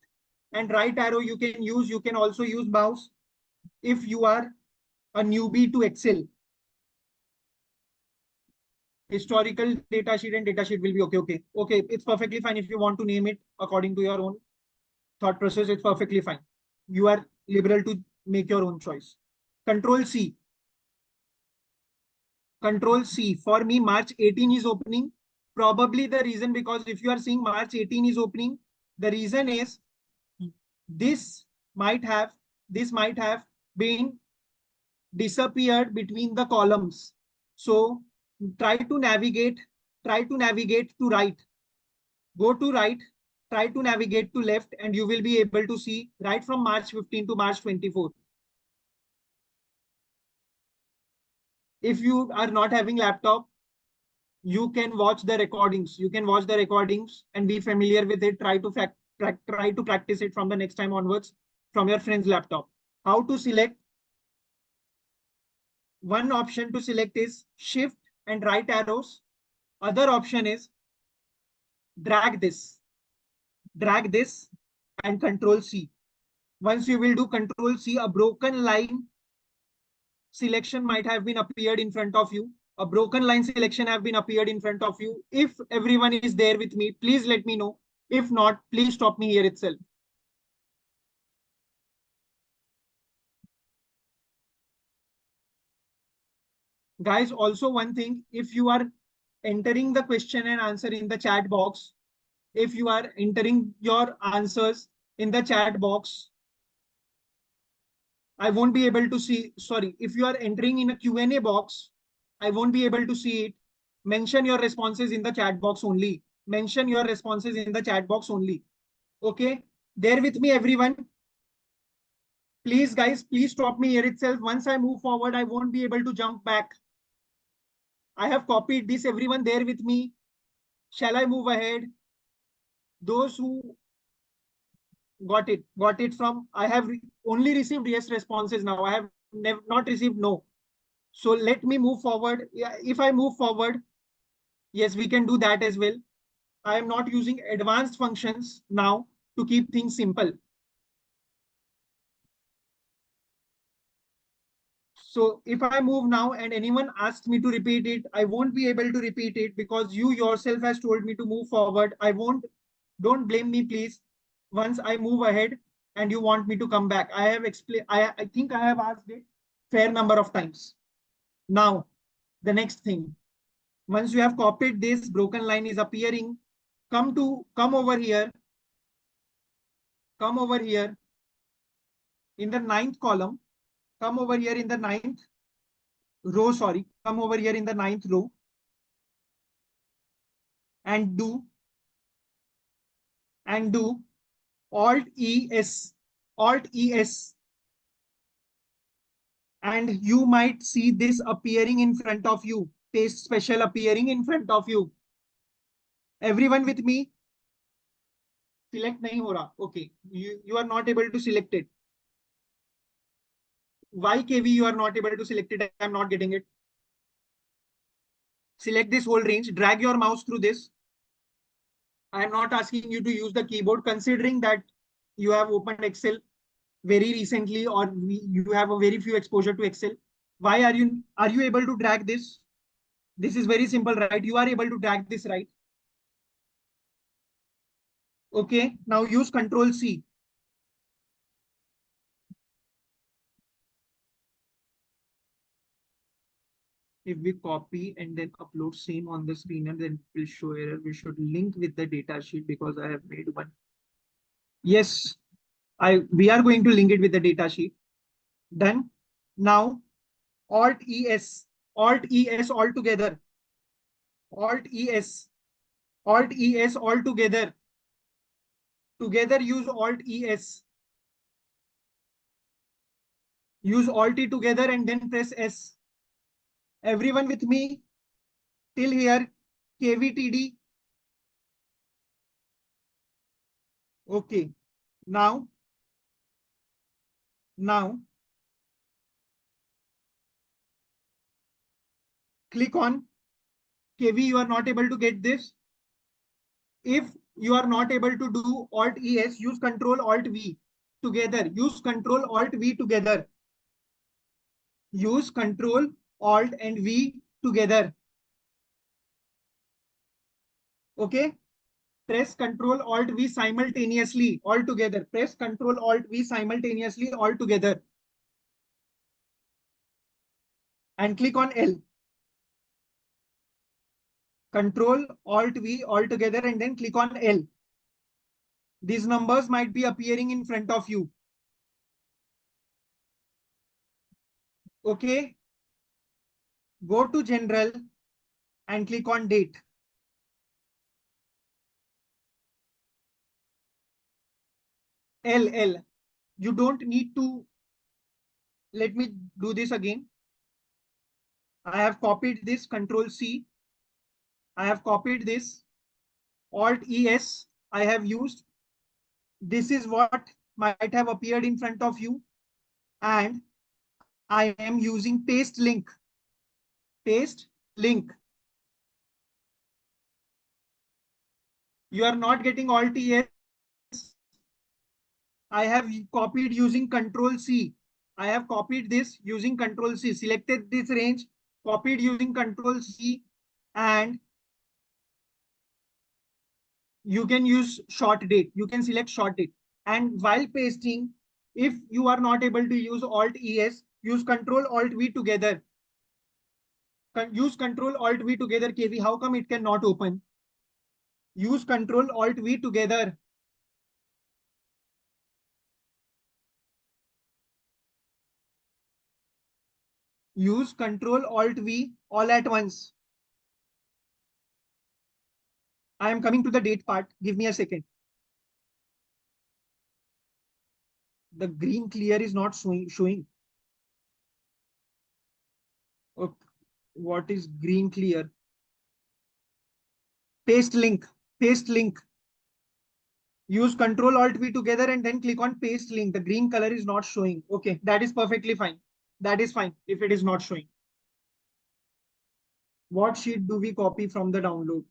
and right arrow you can use. You can also use mouse if you are a newbie to Excel. Historical data sheet and data sheet will be okay. Okay, it's perfectly fine if you want to name it according to your own thought process. It's perfectly fine. You are liberal to make your own choice. Control C. Control C. For me, March 18 is opening. Probably the reason, because if you are seeing March 18 is opening, the reason is this might have been disappeared between the columns. So try to navigate to right. Go to right, try to navigate to left, and you will be able to see right from March 15 to March 24. If you are not having laptop, you can watch the recordings. You can watch the recordings and be familiar with it. Try to practice it from the next time onwards from your friend's laptop. How to select? One option to select is shift and right arrows. Other option is drag this and control C. Once you will do control C, a broken line selection might have been appeared in front of you. A broken line selection have been appeared in front of you. If everyone is there with me, please let me know. If not, please stop me here itself. Guys, also one thing, if you are entering the question and answer in the chat box, if you are entering your answers in the chat box, I won't be able to see. Sorry, if you are entering in a Q&A box, I won't be able to see it. Mention your responses in the chat box only. Mention your responses in the chat box only. Okay, there with me, everyone. Please, guys, please stop me here itself. Once I move forward, I won't be able to jump back. I have copied this. Everyone there with me. Shall I move ahead? Those who got it from, I have only received yes responses now. I have not received no. So let me move forward. Yeah, if I move forward, yes, we can do that as well. I am not using advanced functions now to keep things simple. So if I move now and anyone asks me to repeat it, I won't be able to repeat it because you yourself has told me to move forward. Don't blame me, please. Once I move ahead and you want me to come back, I have explained, I think I have asked it fair number of times. Now, the next thing, once you have copied this, broken line is appearing. Come over here in the ninth column, come over here in the ninth row, sorry, come over here in the ninth row and do Alt ES, Alt ES, and you might see this appearing in front of you. Paste special appearing in front of you. Everyone with me? Select nahi ho raha. Okay, you are not able to select it. Why KV you are not able to select it? I'm not getting it. Select this whole range, drag your mouse through this. I am not asking you to use the keyboard, considering that you have opened Excel very recently or you have a very few exposure to Excel. Why are you able to drag this? This is very simple, right? You are able to track this, right? Okay, now use Control C. If we copy and then upload same on the screen and then it will show error, we should link with the data sheet because I have made one. Yes, we are going to link it with the data sheet. Done. Now Alt ES, Alt ES all together, Alt ES, Alt ES all together. Together use Alt ES. Use Alt E together and then press S. Everyone with me till here? KVTD. Okay. Now, now click on KV. You are not able to get this. If you are not able to do Alt ES, use Control Alt V together. Use Control Alt V together. Use Control Alt and V together. Okay. Press Control Alt V simultaneously all together. Press Control Alt V simultaneously all together. And click on L. Control Alt V all together and then click on L. These numbers might be appearing in front of you. Okay. Go to General and click on Date. L. You don't need to. Let me do this again. I have copied this. Control C. I have copied this. Alt ES I have used. This is what might have appeared in front of you. And I am using paste link. Paste link. You are not getting Alt ES. I have copied using Control C. I have copied this using Control C. Selected this range, copied using Control C, and you can use short date. You can select short date. And while pasting, if you are not able to use Alt ES, use Control Alt V together. Use Control Alt V together, KV. How come it cannot open? Use Control Alt V together. Use Control Alt V all at once. I am coming to the date part. Give me a second. The green clear is not showing. Okay. What is green clear? Paste link. Paste link. Use Control Alt V together and then click on paste link. The green color is not showing. Okay, that is perfectly fine. That is fine if it is not showing. What sheet do we copy from the download?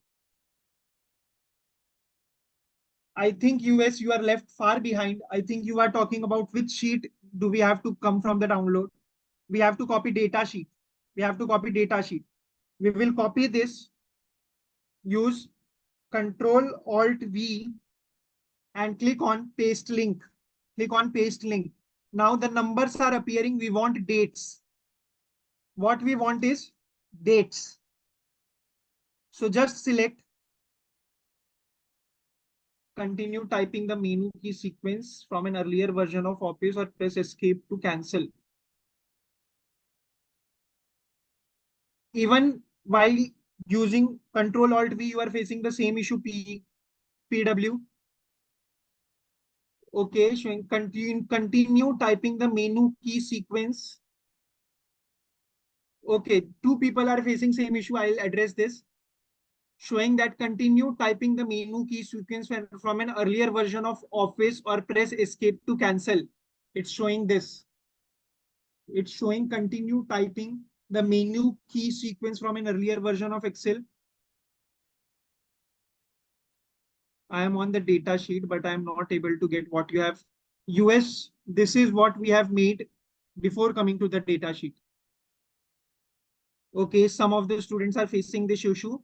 I think US, you are left far behind. I think you are talking about which sheet do we have to come from the download? We have to copy data sheet. We have to copy data sheet. We will copy this. Use Control Alt V and click on paste link. Click on paste link. Now the numbers are appearing. We want dates. What we want is dates. So just select continue typing the menu key sequence from an earlier version of Office or press escape to cancel. Even while using Control Alt V, you are facing the same issue PW. Okay, showing continue typing the menu key sequence. Okay, two people are facing same issue. I'll address this. Showing that continue typing the menu key sequence from an earlier version of Office or press escape to cancel. It's showing this. It's showing continue typing the menu key sequence from an earlier version of Excel. I am on the data sheet, but I am not able to get what you have. US, this is what we have made before coming to the data sheet. Okay, some of the students are facing this issue.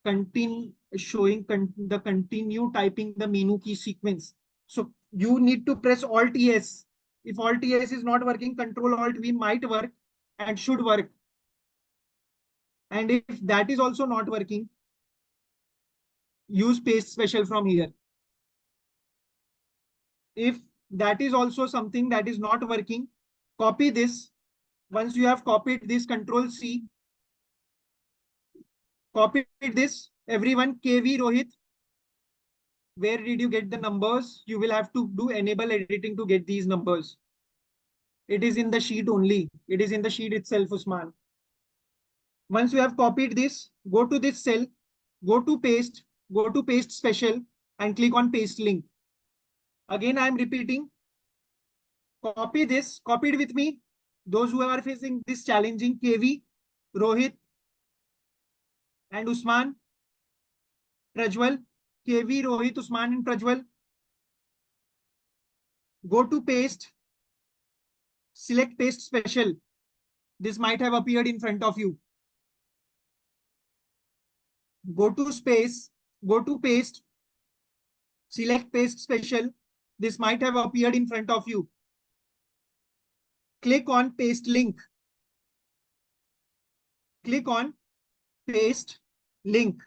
Continue showing the continue typing the menu key sequence. So you need to press Alt S. If Alt S is not working, Control Alt V might work and should work. And if that is also not working, use paste special from here. If that is also something that is not working, copy this. Once you have copied this, Control C, copy this. Everyone, KV Rohit, where did you get the numbers? You will have to do enable editing to get these numbers. It is in the sheet only. It is in the sheet itself, Usman. Once you have copied this, go to this cell, go to paste special and click on paste link. Again, I am repeating, copy this, copied with me. Those who are facing this challenging KV, Rohit and Usman, Prajwal, KV, Rohit, Usman and Prajwal. Go to paste, select paste special. This might have appeared in front of you. Go to space, go to paste, select paste special. This might have appeared in front of you. Click on paste link. Click on paste link.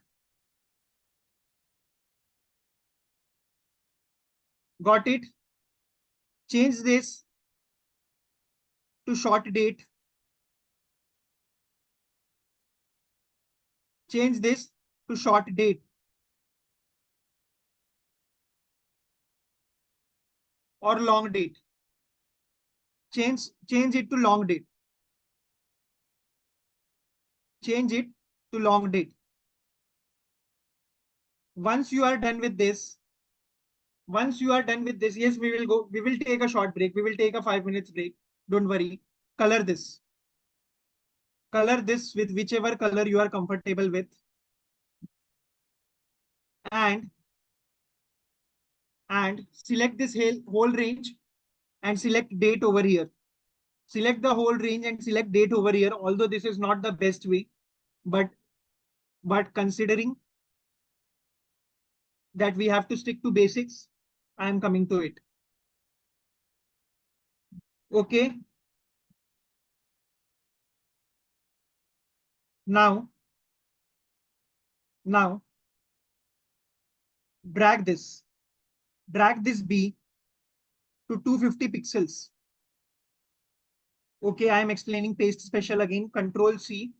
Got it? Change this to short date. Change this to short date or long date. Change it to long date. Change it to long date. Once you are done with this, yes, we will take a short break. We will take a 5 minutes break. Don't worry. Color this. Color this with whichever color you are comfortable with. And select this whole range and select date over here. Select the whole range and select date over here. Although this is not the best way, but considering that we have to stick to basics, I am coming to it. Okay. Now drag this B to 250 pixels. Okay, I am explaining paste special again. Control C,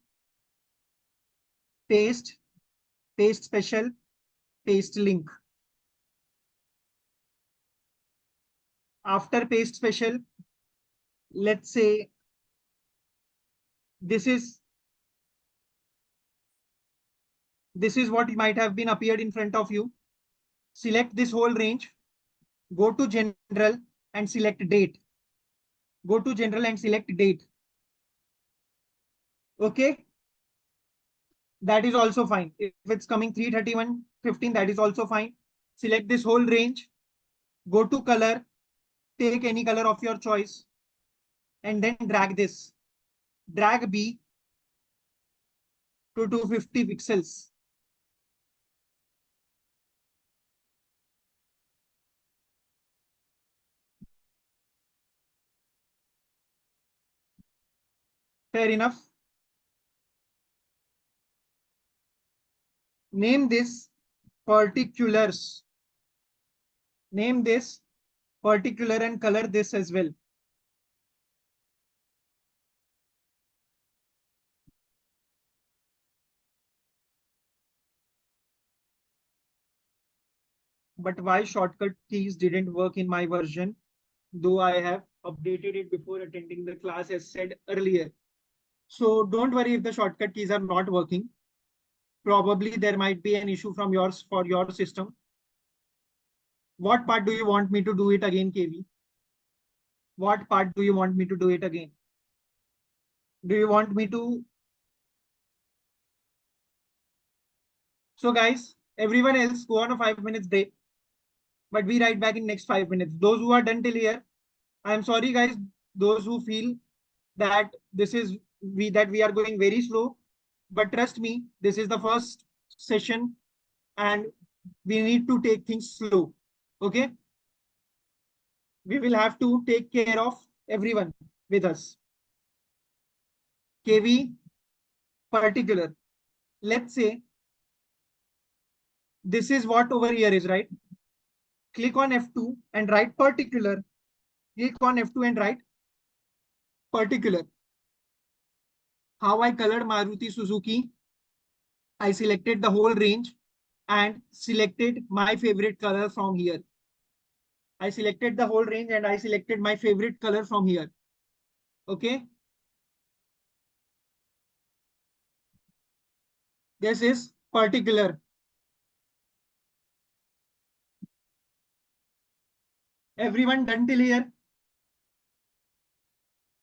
paste special, paste link. After paste special, let's say this is what might have been appeared in front of you. Select this whole range, go to general and select date. Go to general and select date. Okay, that is also fine. If it's coming 331.15, that is also fine. Select this whole range, go to color, take any color of your choice, and then drag this. Drag B to 250 pixels. Fair enough. Name this particulars. Name this particular and color this as well. But why shortcut keys didn't work in my version, though I have updated it before attending the class as said earlier. So don't worry if the shortcut keys are not working. Probably there might be an issue from yours for your system. What part do you want me to do it again, KV? What part do you want me to do it again? Do you want me to? So guys, everyone else go on a 5 minutes break, but we right back in next 5 minutes. Those who are done till here, I am sorry guys, those who feel that this is we are going very slow, but trust me, this is the first session and we need to take things slow. Okay, we will have to take care of everyone with us. KV particular. Let's say this is what over here is, right? Click on F2 and write particular. Click on F2 and write particular. How I colored Maruti Suzuki. I selected the whole range and selected my favorite color from here. I selected the whole range and I selected my favorite color from here. Okay. This is particular. Everyone done till here?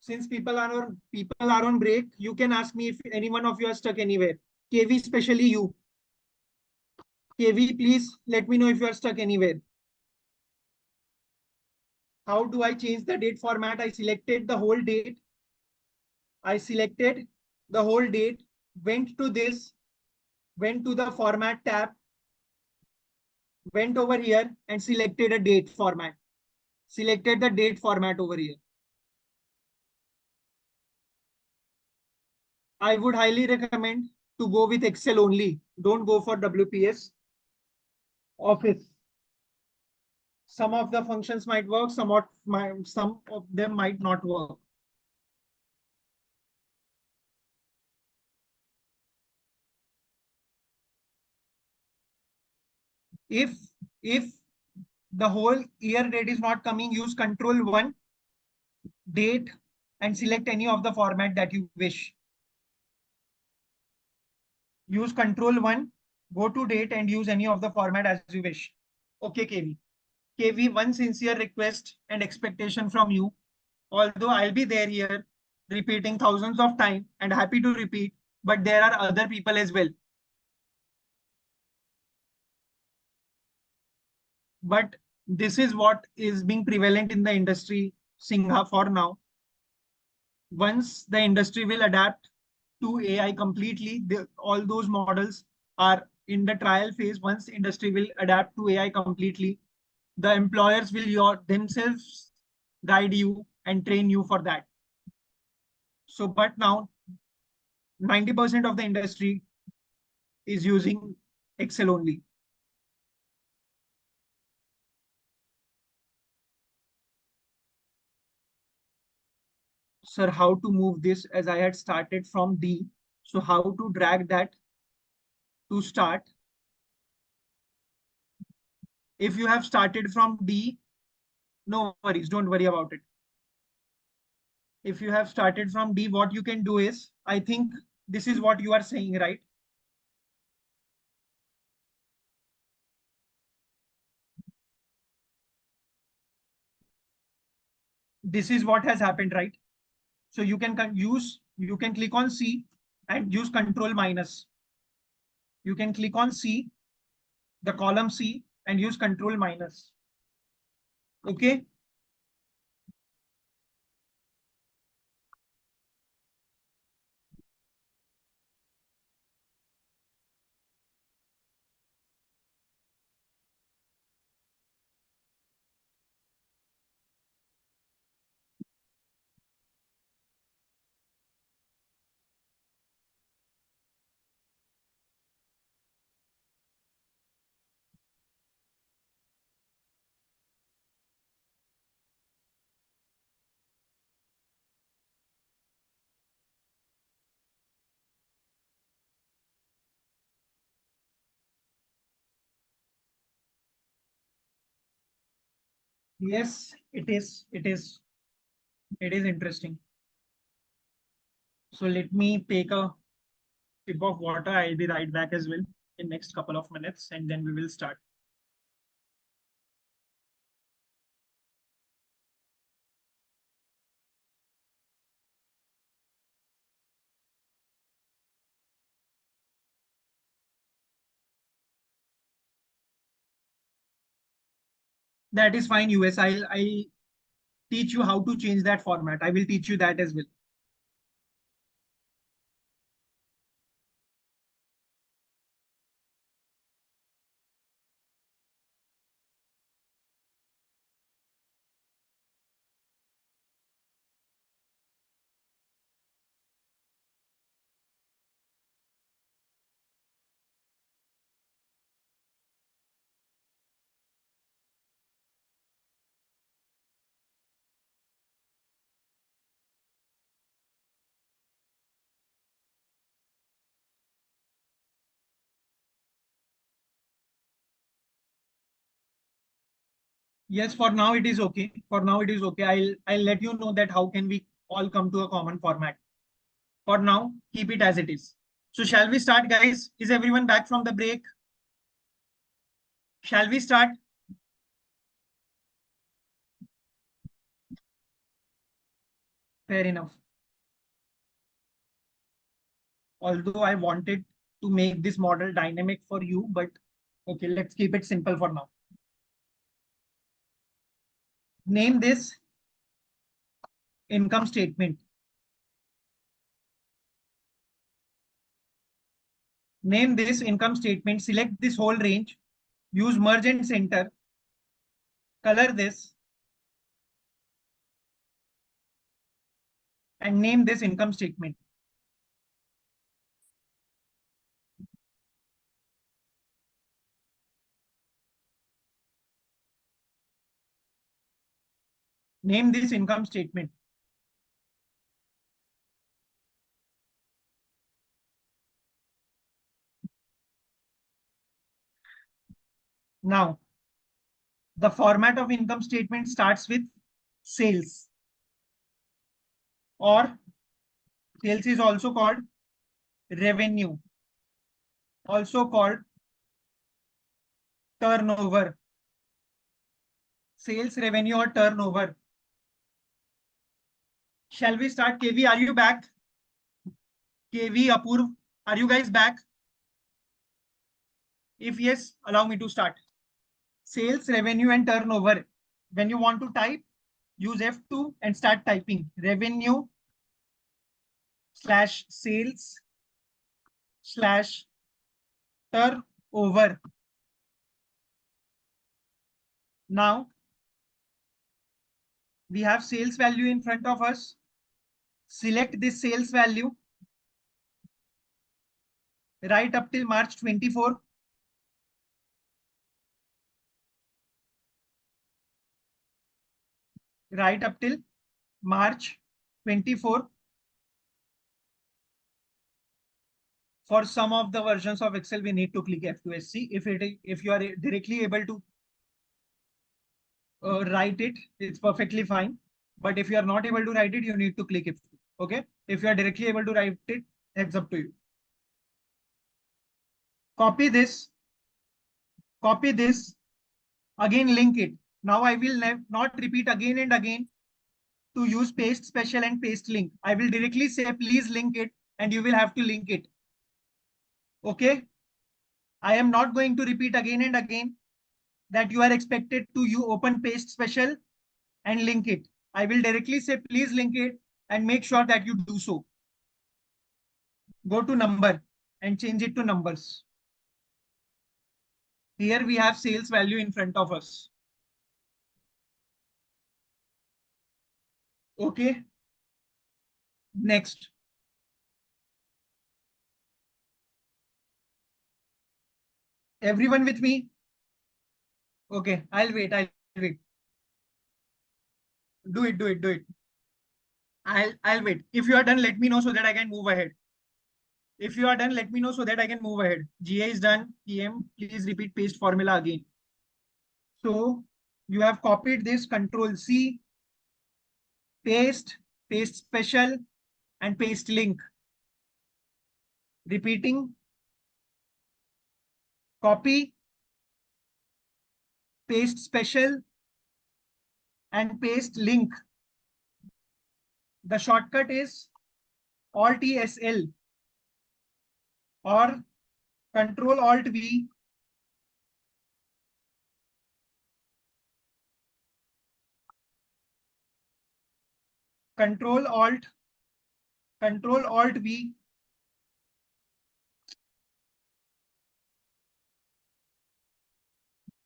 Since people are on break, you can ask me if any one of you are stuck anywhere. KV, especially you. KV, please let me know if you are stuck anywhere. How do I change the date format? I selected the whole date. I selected the whole date, went to this, went to the format tab, went over here and selected a date format. Selected the date format over here. I would highly recommend to go with Excel only. Don't go for WPS Office. Some of the functions might work, some of them might not work. If if the whole year date is not coming, use Control 1 date and select any of the format that you wish. Use Control 1, go to date and use any of the format as you wish. Okay, KV. KV, one sincere request and expectation from you. Although I'll be there here repeating thousands of times and happy to repeat, but there are other people as well. But this is what is being prevalent in the industry, Singha, for now. Once the industry will adapt to AI completely, all those models are in the trial phase. Once industry will adapt to AI completely, the employers will themselves guide you and train you for that. So, but now 90% of the industry is using Excel only. Sir, how to move this as I had started from D. So how to drag that to start? If you have started from D, no worries, don't worry about it. If you have started from D, what you can do is, I think this is what you are saying, right? This is what has happened, right? So you can click on C and use Control minus. You can click on C, the column C, and use Control minus. Okay. Yes, it is. It is interesting. So let me take a sip of water. I'll be right back as well in next couple of minutes, and then we will start. That is fine, US. I'll, teach you how to change that format. I will teach you that as well. Yes, for now it is okay. For now it is okay. I'll let you know that how can we all come to a common format. For now, keep it as it is. So shall we start, guys? Is everyone back from the break? Shall we start? Fair enough. Although I wanted to make this model dynamic for you, but okay, let's keep it simple for now. Name this income statement. Name this income statement. Select this whole range. Use merge and center. Color this and name this income statement. Name this income statement. Now, the format of income statement starts with sales, or sales is also called revenue, also called turnover. Sales, revenue, or turnover. Shall we start? KV, are you back? KV, Apurv, are you guys back? If yes, allow me to start. Sales, revenue, and turnover. When you want to type, use F2 and start typing revenue slash sales slash turnover. Now we have sales value in front of us. Select this sales value right up till March 24. Right up till March 24. For some of the versions of Excel, we need to click F2SC. If you are directly able to write it, it's perfectly fine. But if you are not able to write it, you need to click F2. Okay. If you are directly able to write it, it's up to you. Copy this. Copy this. Again, link it. Now I will not repeat again and again to use paste special and paste link. I will directly say, please link it, and you will have to link it. Okay. I am not going to repeat again and again that you are expected to you open paste special and link it. I will directly say, please link it and make sure that you do so. Go to number and change it to numbers. Here we have sales value in front of us. Okay. Next. Everyone with me? Okay. I'll wait. I'll wait. Do it. Do it. Do it. I'll wait. If you are done, let me know so that I can move ahead. If you are done, let me know so that I can move ahead. GA is done. PM, please repeat paste formula again. So you have copied this, Control C, paste, paste special, and paste link. Repeating, copy, paste special, and paste link. The shortcut is Alt-SL or Control-Alt-V. Control-Alt, Control-Alt-V.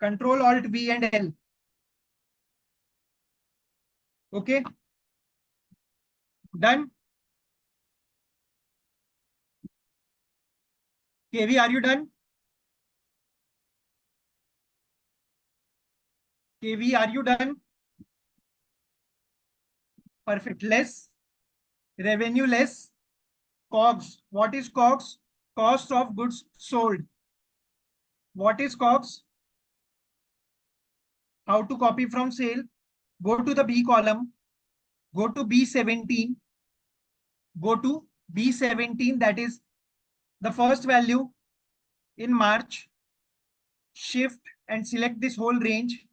Control-Alt-V and L. Okay. Done. KV, are you done? KV, are you done? Perfect. Less revenue, less COGS. What is COGS? Cost of goods sold. What is COGS? How to copy from sale? Go to the B column, go to B17, go to B17, that is the first value in March, shift and select this whole range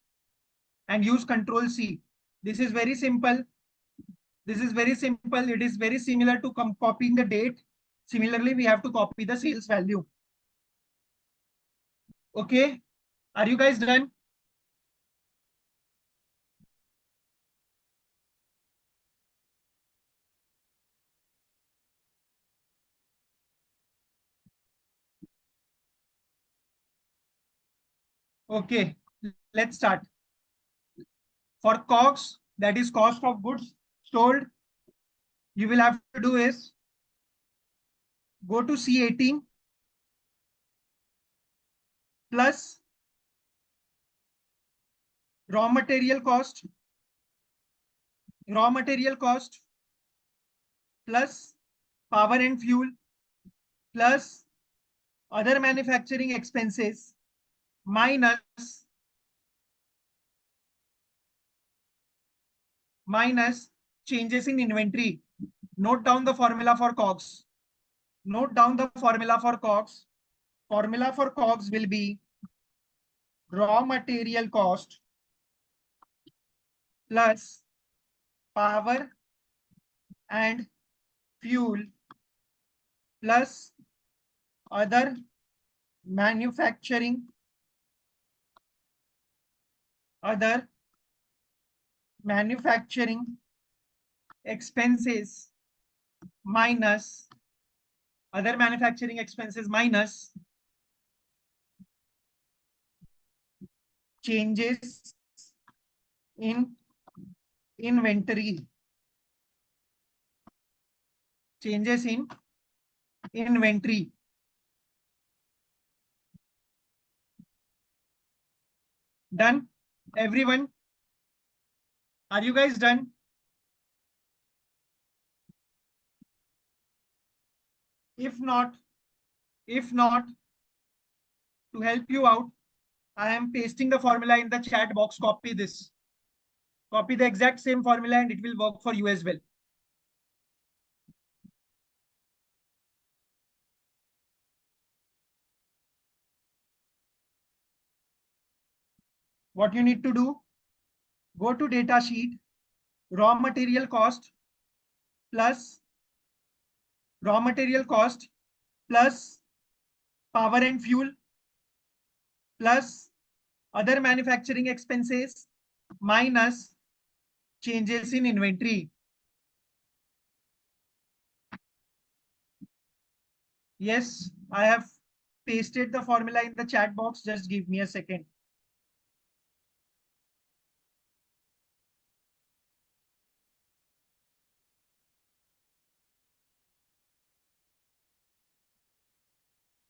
and use Control C. This is very simple. This is very simple. It is very similar to copying the date. Similarly, we have to copy the sales value. Okay. Are you guys done? Okay. Let's start. For COGS, that is cost of goods sold, you will have to do is go to C18 plus raw material cost, plus power and fuel plus other manufacturing expenses minus changes in inventory. Note down the formula for COGS. Note down the formula for COGS. Formula for COGS will be raw material cost plus power and fuel plus other manufacturing expenses minus changes in inventory. Done? Everyone? Are you guys done? If not, to help you out, I am pasting the formula in the chat box. Copy this. Copy the exact same formula and it will work for you as well. What you need to do, go to data sheet, raw material cost plus power and fuel plus other manufacturing expenses minus changes in inventory. Yes, I have pasted the formula in the chat box. Just give me a second.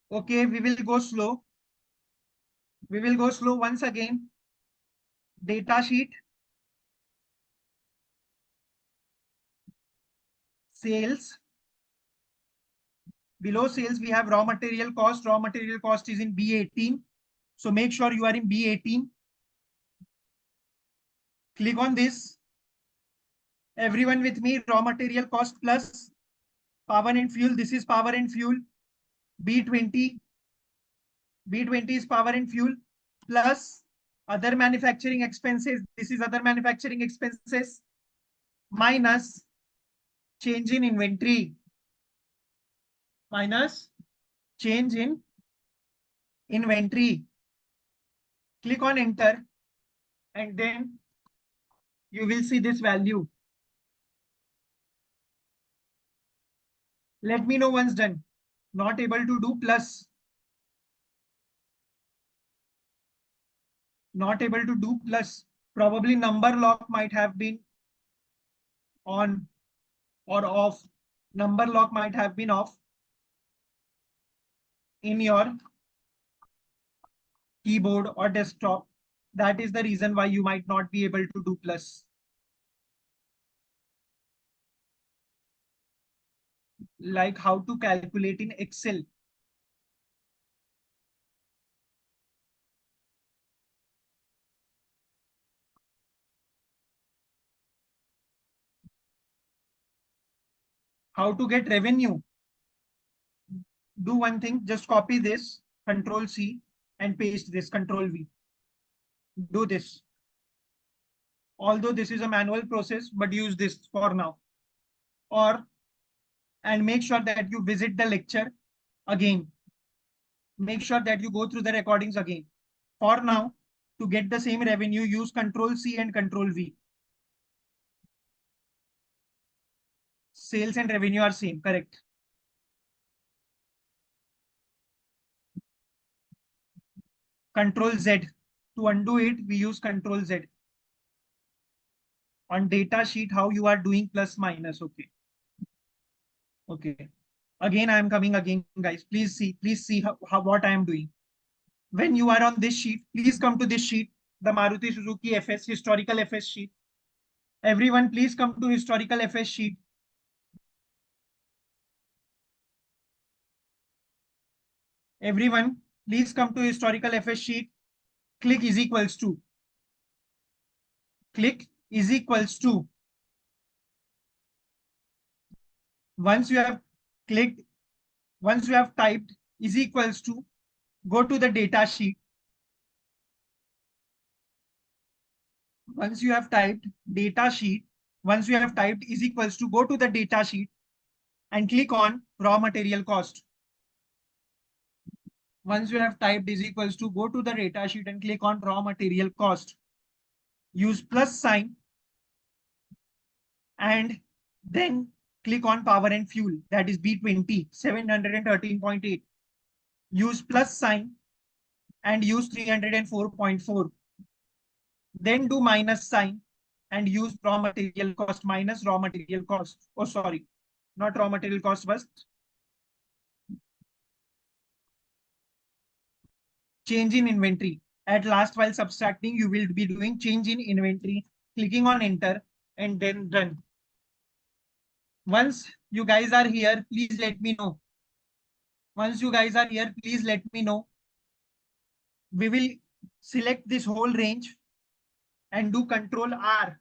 Okay, we will go slow. Once again. Data sheet, sales. Below sales, we have raw material cost. Raw material cost is in B18. So make sure you are in B18. Click on this. Everyone with me, raw material cost plus power and fuel. This is power and fuel. B20. B20 is power and fuel plus other manufacturing expenses. This is other manufacturing expenses minus change in inventory. Minus change in inventory. Click on enter and then you will see this value. Let me know once done. Not able to do plus. Not able to do plus. Probably number lock might have been on or off. Number lock might have been off in your keyboard or desktop. That is the reason why you might not be able to do plus. Like how to calculate in Excel. How to get revenue? Do one thing, just copy this, Control C, and paste this, Control V. Do this. Although this is a manual process, but use this for now. Or, and make sure that you visit the lecture again. Make sure that you go through the recordings again. For now, to get the same revenue, use Control C and Control V. Sales and revenue are same, correct? Control Z. To undo it, we use Control Z. On data sheet, how you are doing plus minus, okay. Okay. Again, I am coming again, guys. Please see how what I am doing. When you are on this sheet, please come to this sheet, the Maruti Suzuki FS, historical FS sheet. Everyone, please come to historical FS sheet. Everyone, please come to historical FS sheet. Click is equals to. Click is equals to. Once you have clicked, once you have typed is equals to, go to the data sheet. Once you have typed data sheet, once you have typed is equals to, go to the data sheet and click on raw material cost. Once you have typed is equals to, go to the data sheet and click on raw material cost. Use plus sign and then click on power and fuel, that is B20, 713.8. Use plus sign and use 304.4. Then do minus sign and use raw material cost minus raw material cost. Oh, sorry, not raw material cost, but change in inventory. At last, while subtracting, you will be doing change in inventory, clicking on enter and then run. Once you guys are here, please let me know. Once you guys are here, please let me know. We will select this whole range and do Control R.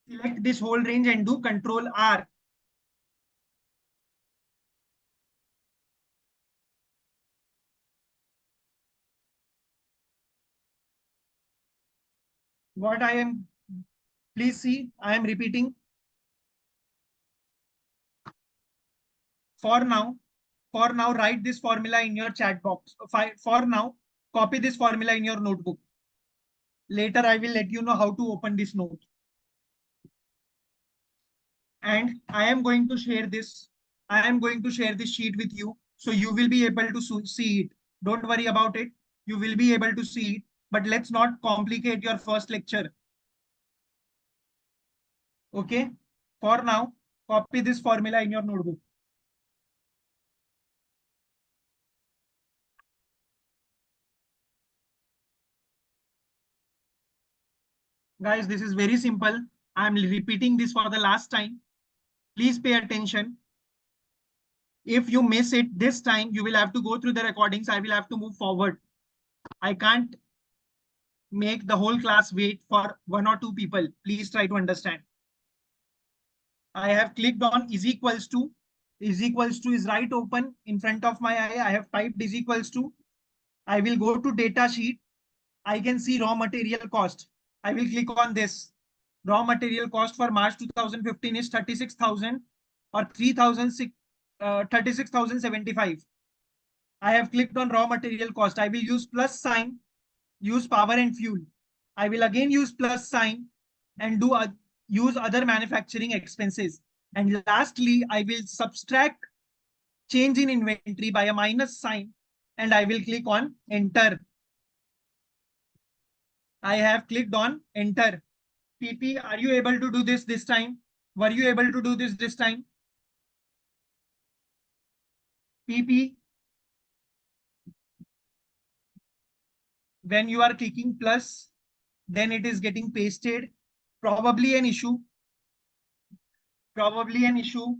Select this whole range and do Control R. What I am, please see, I am repeating. For now, write this formula in your chat box. For now, copy this formula in your notebook. Later, I will let you know how to open this note. And I am going to share this. I am going to share this sheet with you. So you will be able to see it. Don't worry about it. You will be able to see it. But let's not complicate your first lecture. Okay. For now, copy this formula in your notebook. Guys, this is very simple. I'm repeating this for the last time. Please pay attention. If you miss it this time, you will have to go through the recordings. I will have to move forward. I can't make the whole class wait for one or two people. Please try to understand. I have clicked on is equals to. Is equals to is right open in front of my eye. I have typed is equals to. I will go to data sheet. I can see raw material cost. I will click on this. Raw material cost for March 2015 is 36,000 or 36,075. I have clicked on raw material cost. I will use plus sign, use power and fuel. I will again use plus sign and use other manufacturing expenses. And lastly, I will subtract change in inventory by a minus sign and I will click on enter. I have clicked on enter. PP, are you able to do this time? Were you able to do this time? PP, when you are clicking plus, then it is getting pasted. Probably an issue. Probably an issue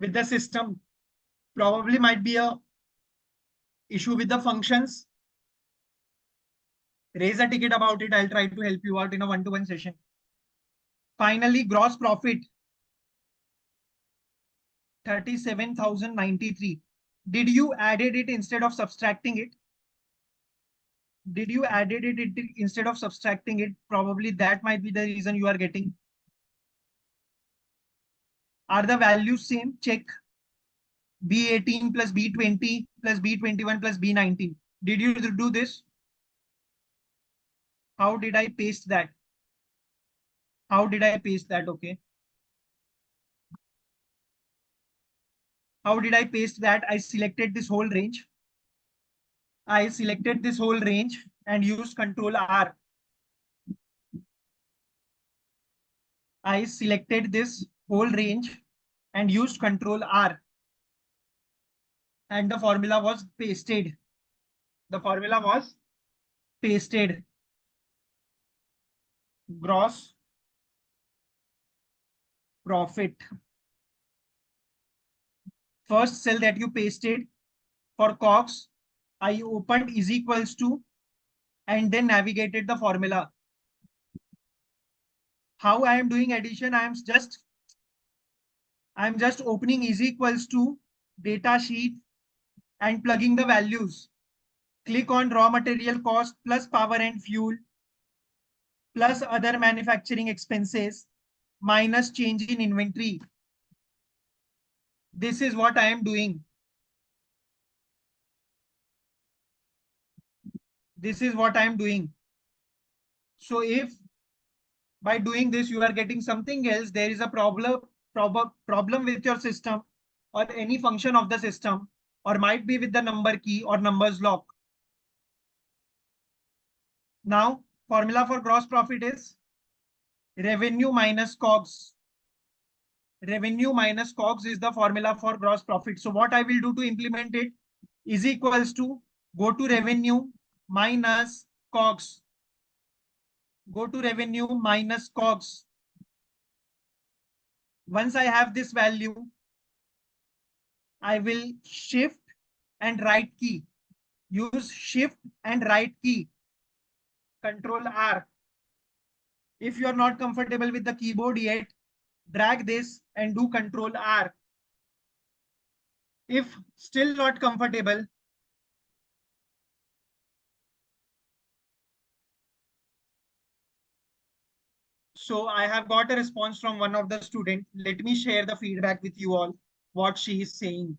with the system. Probably might be a issue with the functions. Raise a ticket about it. I'll try to help you out in a one-to-one session. Finally, gross profit. 37,093. Did you added it instead of subtracting it? Did you added it instead of subtracting it? Probably that might be the reason you are getting. Are the values same? Check. B18 plus B20 plus B21 plus B19. Did you do this? How did I paste that? How did I paste that? Okay. How did I paste that? I selected this whole range. I selected this whole range and used Control R. I selected this whole range and used Control R. And the formula was pasted. The formula was pasted. Gross profit. First cell that you pasted for COGS, I opened is equals to and then navigated the formula. How I am doing addition? I'm just opening is equals to data sheet and plugging the values. Click on raw material cost plus power and fuel plus other manufacturing expenses minus change in inventory. This is what I am doing. This is what I am doing. So if by doing this you are getting something else, there is a problem with your system or any function of the system, or might be with the number key or numbers lock. Now formula for gross profit is revenue minus COGS. Revenue minus COGS is the formula for gross profit. So what I will do to implement it is equals to go to revenue minus COGS. Go to revenue minus COGS. Once I have this value, I will shift and right key. Use shift and right key. Control R. If you are not comfortable with the keyboard yet, drag this and do Control R. If still not comfortable, so I have got a response from one of the students. Let me share the feedback with you all, what she is saying.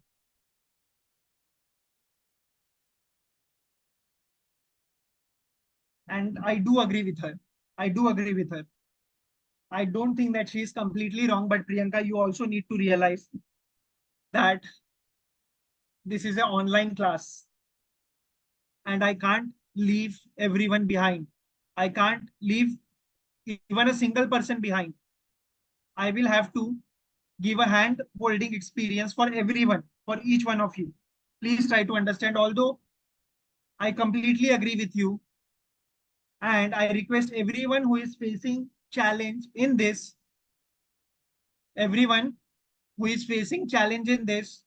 And I do agree with her. I do agree with her. I don't think that she is completely wrong, but Priyanka, you also need to realize that this is an online class and I can't leave everyone behind. I can't leave even a single person behind. I will have to give a hand holding experience for everyone, for each one of you. Please try to understand, although I completely agree with you. And I request everyone who is facing challenge in this, everyone who is facing challenge in this,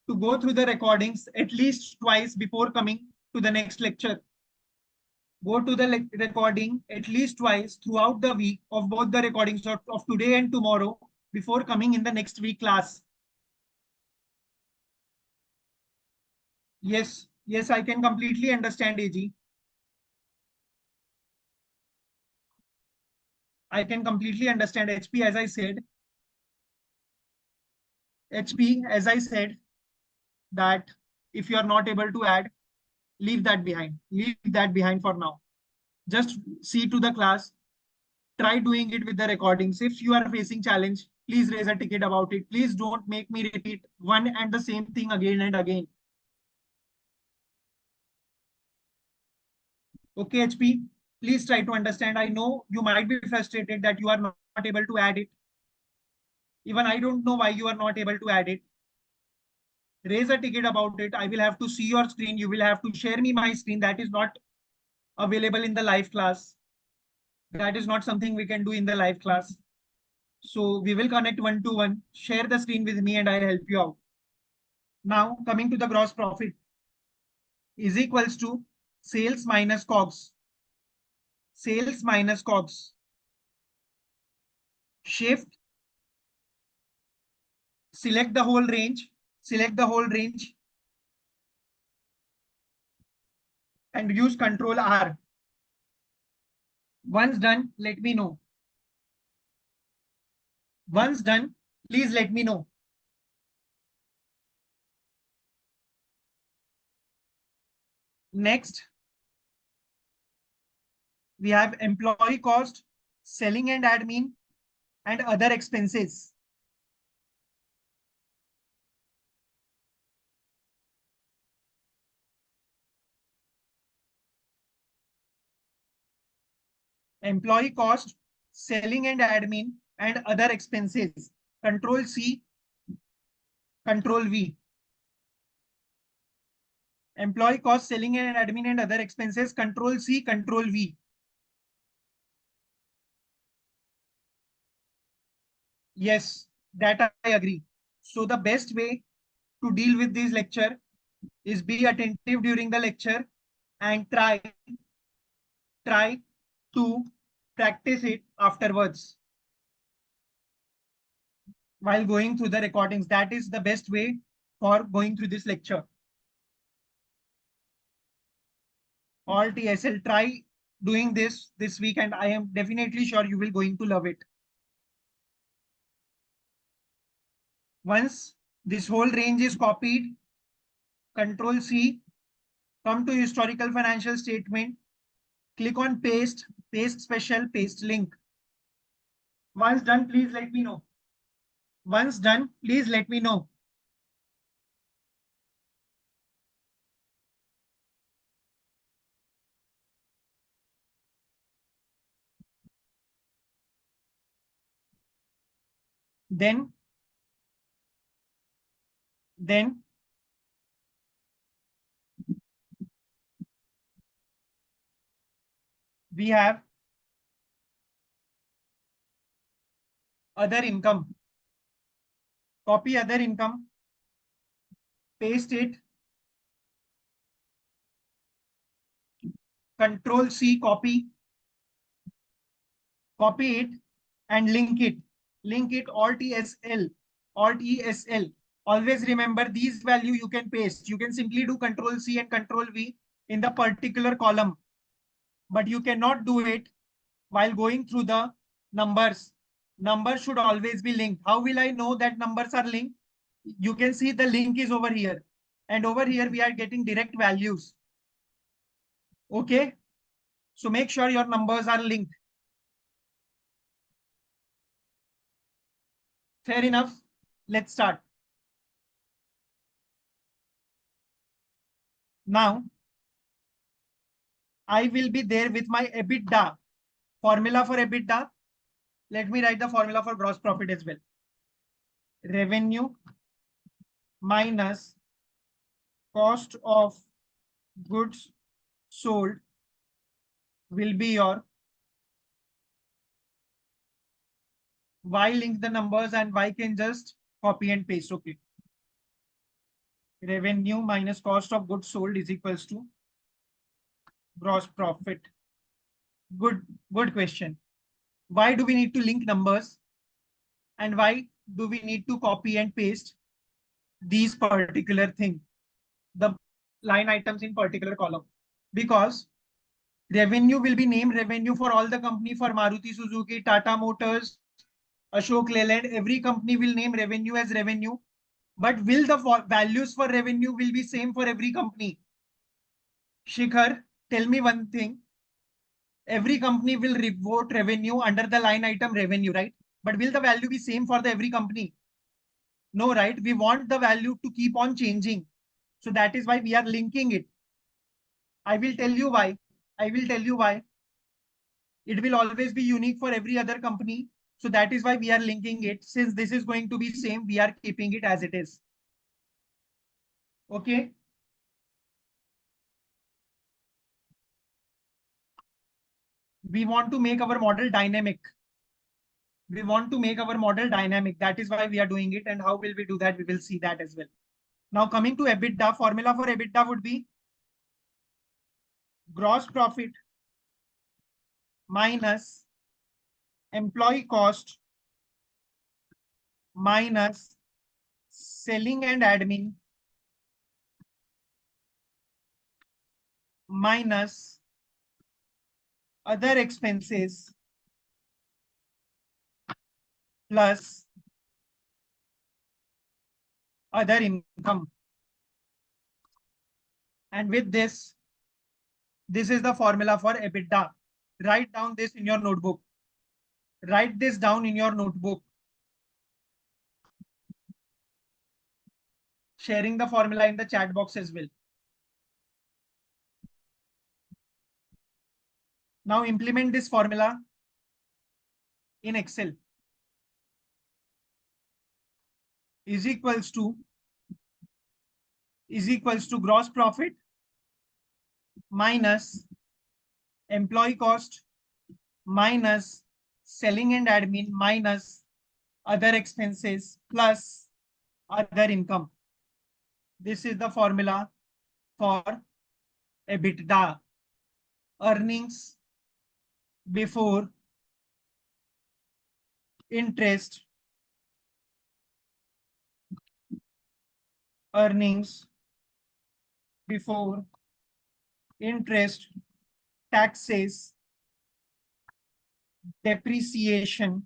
to go through the recordings at least twice before coming to the next lecture. Go to the recording at least twice throughout the week of both the recordings of today and tomorrow before coming in the next week class. Yes, yes, I can completely understand, AG. I can completely understand HP, as I said. HP, as I said, that if you are not able to add, leave that behind. Leave that behind for now. Just see to the class. Try doing it with the recordings. If you are facing challenge, please raise a ticket about it. Please don't make me repeat one and the same thing again and again. Okay, HP, please try to understand. I know you might be frustrated that you are not able to add it. Even I don't know why you are not able to add it. Raise a ticket about it. I will have to see your screen. You will have to share me my screen. That is not available in the live class. That is not something we can do in the live class. So we will connect one to one. Share the screen with me and I'll help you out. Now coming to the gross profit is equals to sales minus COGS. Sales minus COGS. Shift select the whole range, select the whole range and use Control R. Once done, let me know. Once done, please let me know. Next, we have employee cost, selling and admin, and other expenses. Employee cost, selling and admin, and other expenses. Control C, Control V. Employee cost, selling and admin, and other expenses. Control C, Control V. Yes, that I agree. So the best way to deal with this lecture is be attentive during the lecture and try to practice it afterwards while going through the recordings. That is the best way for going through this lecture. All TSL, try doing this week, and I am definitely sure you will going to love it. Once this whole range is copied, Control C, come to historical financial statement, click on paste, paste special, paste link. Once done, please let me know. Once done, please let me know. Then we have other income. Copy other income, paste it, Control C, copy it and link it. Link it Alt ESL, Alt ESL. Always remember these value you can paste. You can simply do Control C and Control V in the particular column, but you cannot do it while going through the numbers. Numbers should always be linked. How will I know that numbers are linked? You can see the link is over here. And over here, we are getting direct values. Okay. So make sure your numbers are linked. Fair enough. Let's start. Now, I will be there with my EBITDA. Formula for EBITDA. Let me write the formula for gross profit as well. Revenue minus cost of goods sold will be your Y. Link the numbers and Y can just copy and paste. Okay. Revenue minus cost of goods sold is equals to gross profit. Good question. Why do we need to link numbers? And why do we need to copy and paste these particular thing, the line items in particular column? Because revenue will be named revenue for all the company, for Maruti Suzuki, Tata Motors, Ashok Leyland. Every company will name revenue as revenue. But will the values for revenue will be same for every company? Shikhar, tell me one thing. Every company will report revenue under the line item revenue, right? But will the value be same for the every company? No, right? We want the value to keep on changing. So that is why we are linking it. I will tell you why. I will tell you why. It will always be unique for every other company. So that is why we are linking it. Since this is going to be same, we are keeping it as it is. Okay. We want to make our model dynamic. We want to make our model dynamic. That is why we are doing it. And how will we do that? We will see that as well. Now coming to EBITDA, formula for EBITDA would be gross profit minus employee cost minus selling and admin minus other expenses plus other income. And with this is the formula for EBITDA. Write down this in your notebook. Write this down in your notebook. Sharing the formula in the chat box as well. Now implement this formula in Excel. Is equals to gross profit minus employee cost minus selling and admin minus other expenses plus other income. This is the formula for EBITDA, earnings before interest, earnings before interest, taxes, depreciation,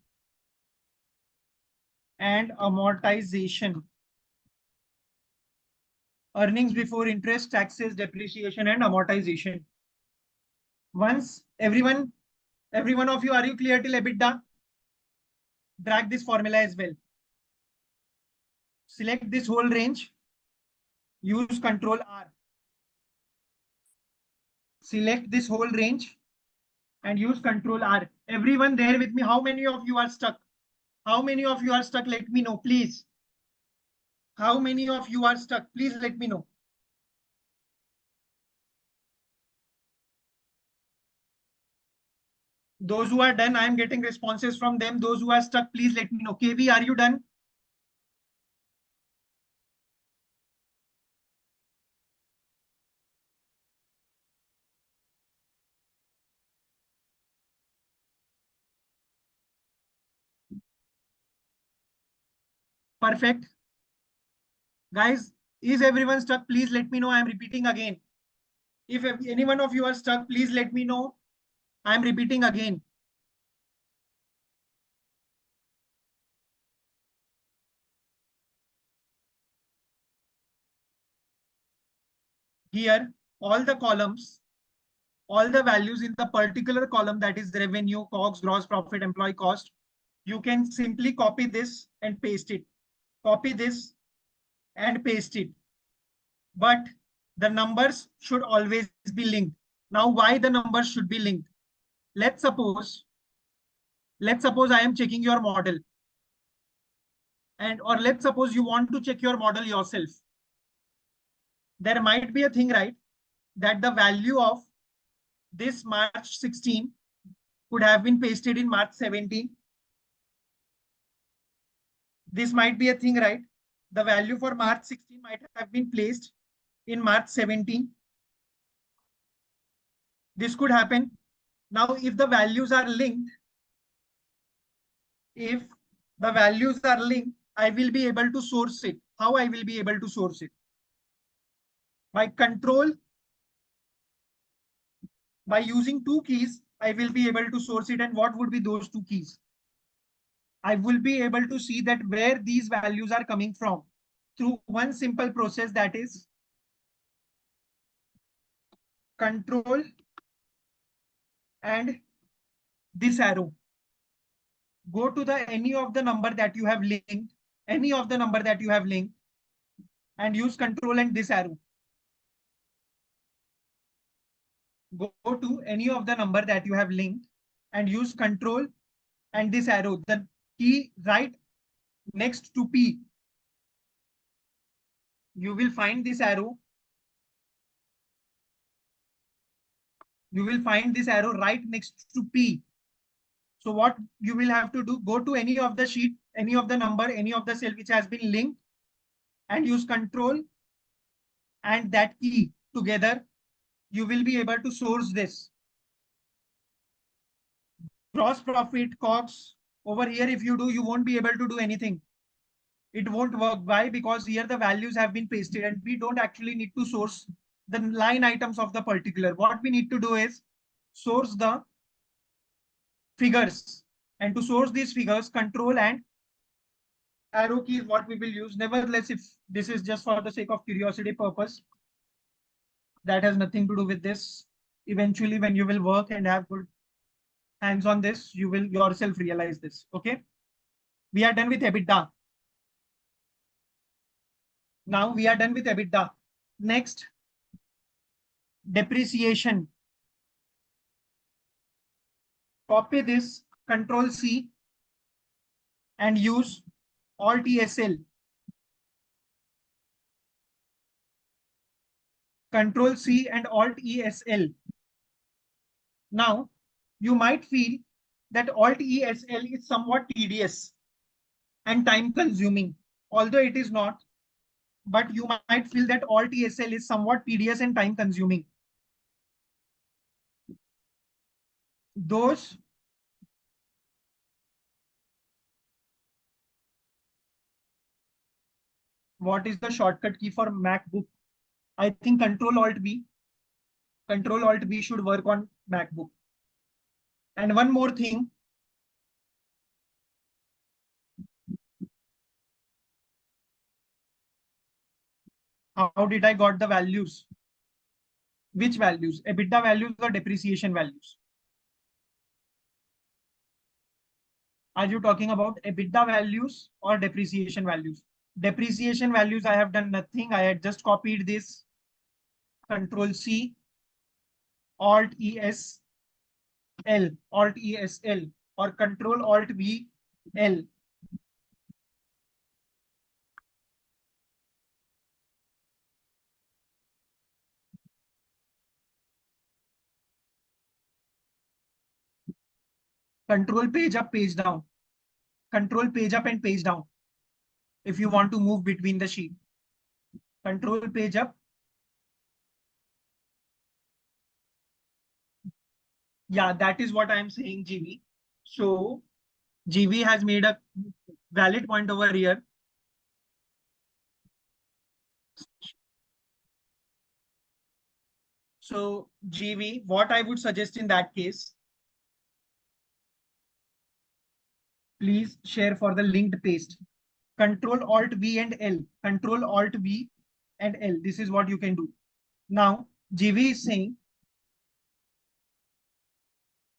and amortization. Earnings before interest, taxes, depreciation, and amortization. Once every one of you, are you clear till EBITDA? Drag this formula as well. Select this whole range. Use Control R. Select this whole range and use Control R. Everyone there with me, how many of you are stuck? How many of you are stuck? Let me know, please. How many of you are stuck? Please let me know. Those who are done, I am getting responses from them. Those who are stuck, please let me know. KV, are you done? Perfect. Guys, is everyone stuck? Please let me know. I am repeating again. If any one of you are stuck, please let me know. I am repeating again. Here, all the columns, all the values in the particular column, that is revenue, COGS, gross profit, employee cost, you can simply copy this and paste it. Copy this and paste it. But the numbers should always be linked. Now, why the numbers should be linked? Let's suppose I am checking your model, or let's suppose you want to check your model yourself. There might be a thing, right, that the value of this March 16 could have been pasted in March 17. This might be a thing, right? The value for March 16 might have been placed in March 17. This could happen. Now, if the values are linked, I will be able to source it. How I will be able to source it? By using two keys, I will be able to source it. And what would be those two keys? I will be able to see that where these values are coming from through one simple process, that is control and this arrow. Go to any of the number that you have linked, and use control and this arrow. Go to any of the number that you have linked and use control and this arrow. The key right next to P. You will find this arrow. You will find this arrow right next to P. So what you will have to do, go to any of the sheet, any of the number, any of the cell which has been linked, and use control and that key together. You will be able to source this. Gross profit, COGS. Over here, if you do, you won't be able to do anything. it won't work. Why? Because here the values have been pasted and we don't actually need to source the line items of the particular. What we need to do is source the figures. And to source these figures, control and arrow key is what we will use. Nevertheless, if this is just for the sake of curiosity purpose, that has nothing to do with this. Eventually, when you will work and have good hands on this, you will yourself realize this. Okay. We are done with EBITDA. Now we are done with EBITDA. Next, depreciation. Copy this, Control C, and use Alt ESL. Control C and Alt ESL. Now, you might feel that Alt ESL is somewhat tedious and time consuming, although it is not, but you might feel that Alt ESL is somewhat tedious and time consuming. Those what is the shortcut key for MacBook? I think Control Alt V. Control Alt V should work on MacBook. And one more thing, how did I got the values? Which values? EBITDA values or depreciation values? Are you talking about EBITDA values or depreciation values? Depreciation values, I have done nothing. I had just copied this. Control C, Alt ES L, Alt ESL, or Control Alt V L. Control page up, page down. Control page up and page down. If you want to move between the sheet. Control page up. Yeah, that is what I am saying, GV. So GV has made a valid point over here. So GV, what I would suggest in that case, please share for the linked paste. Control Alt V and L. Control Alt V and L. This is what you can do. Now, GV is saying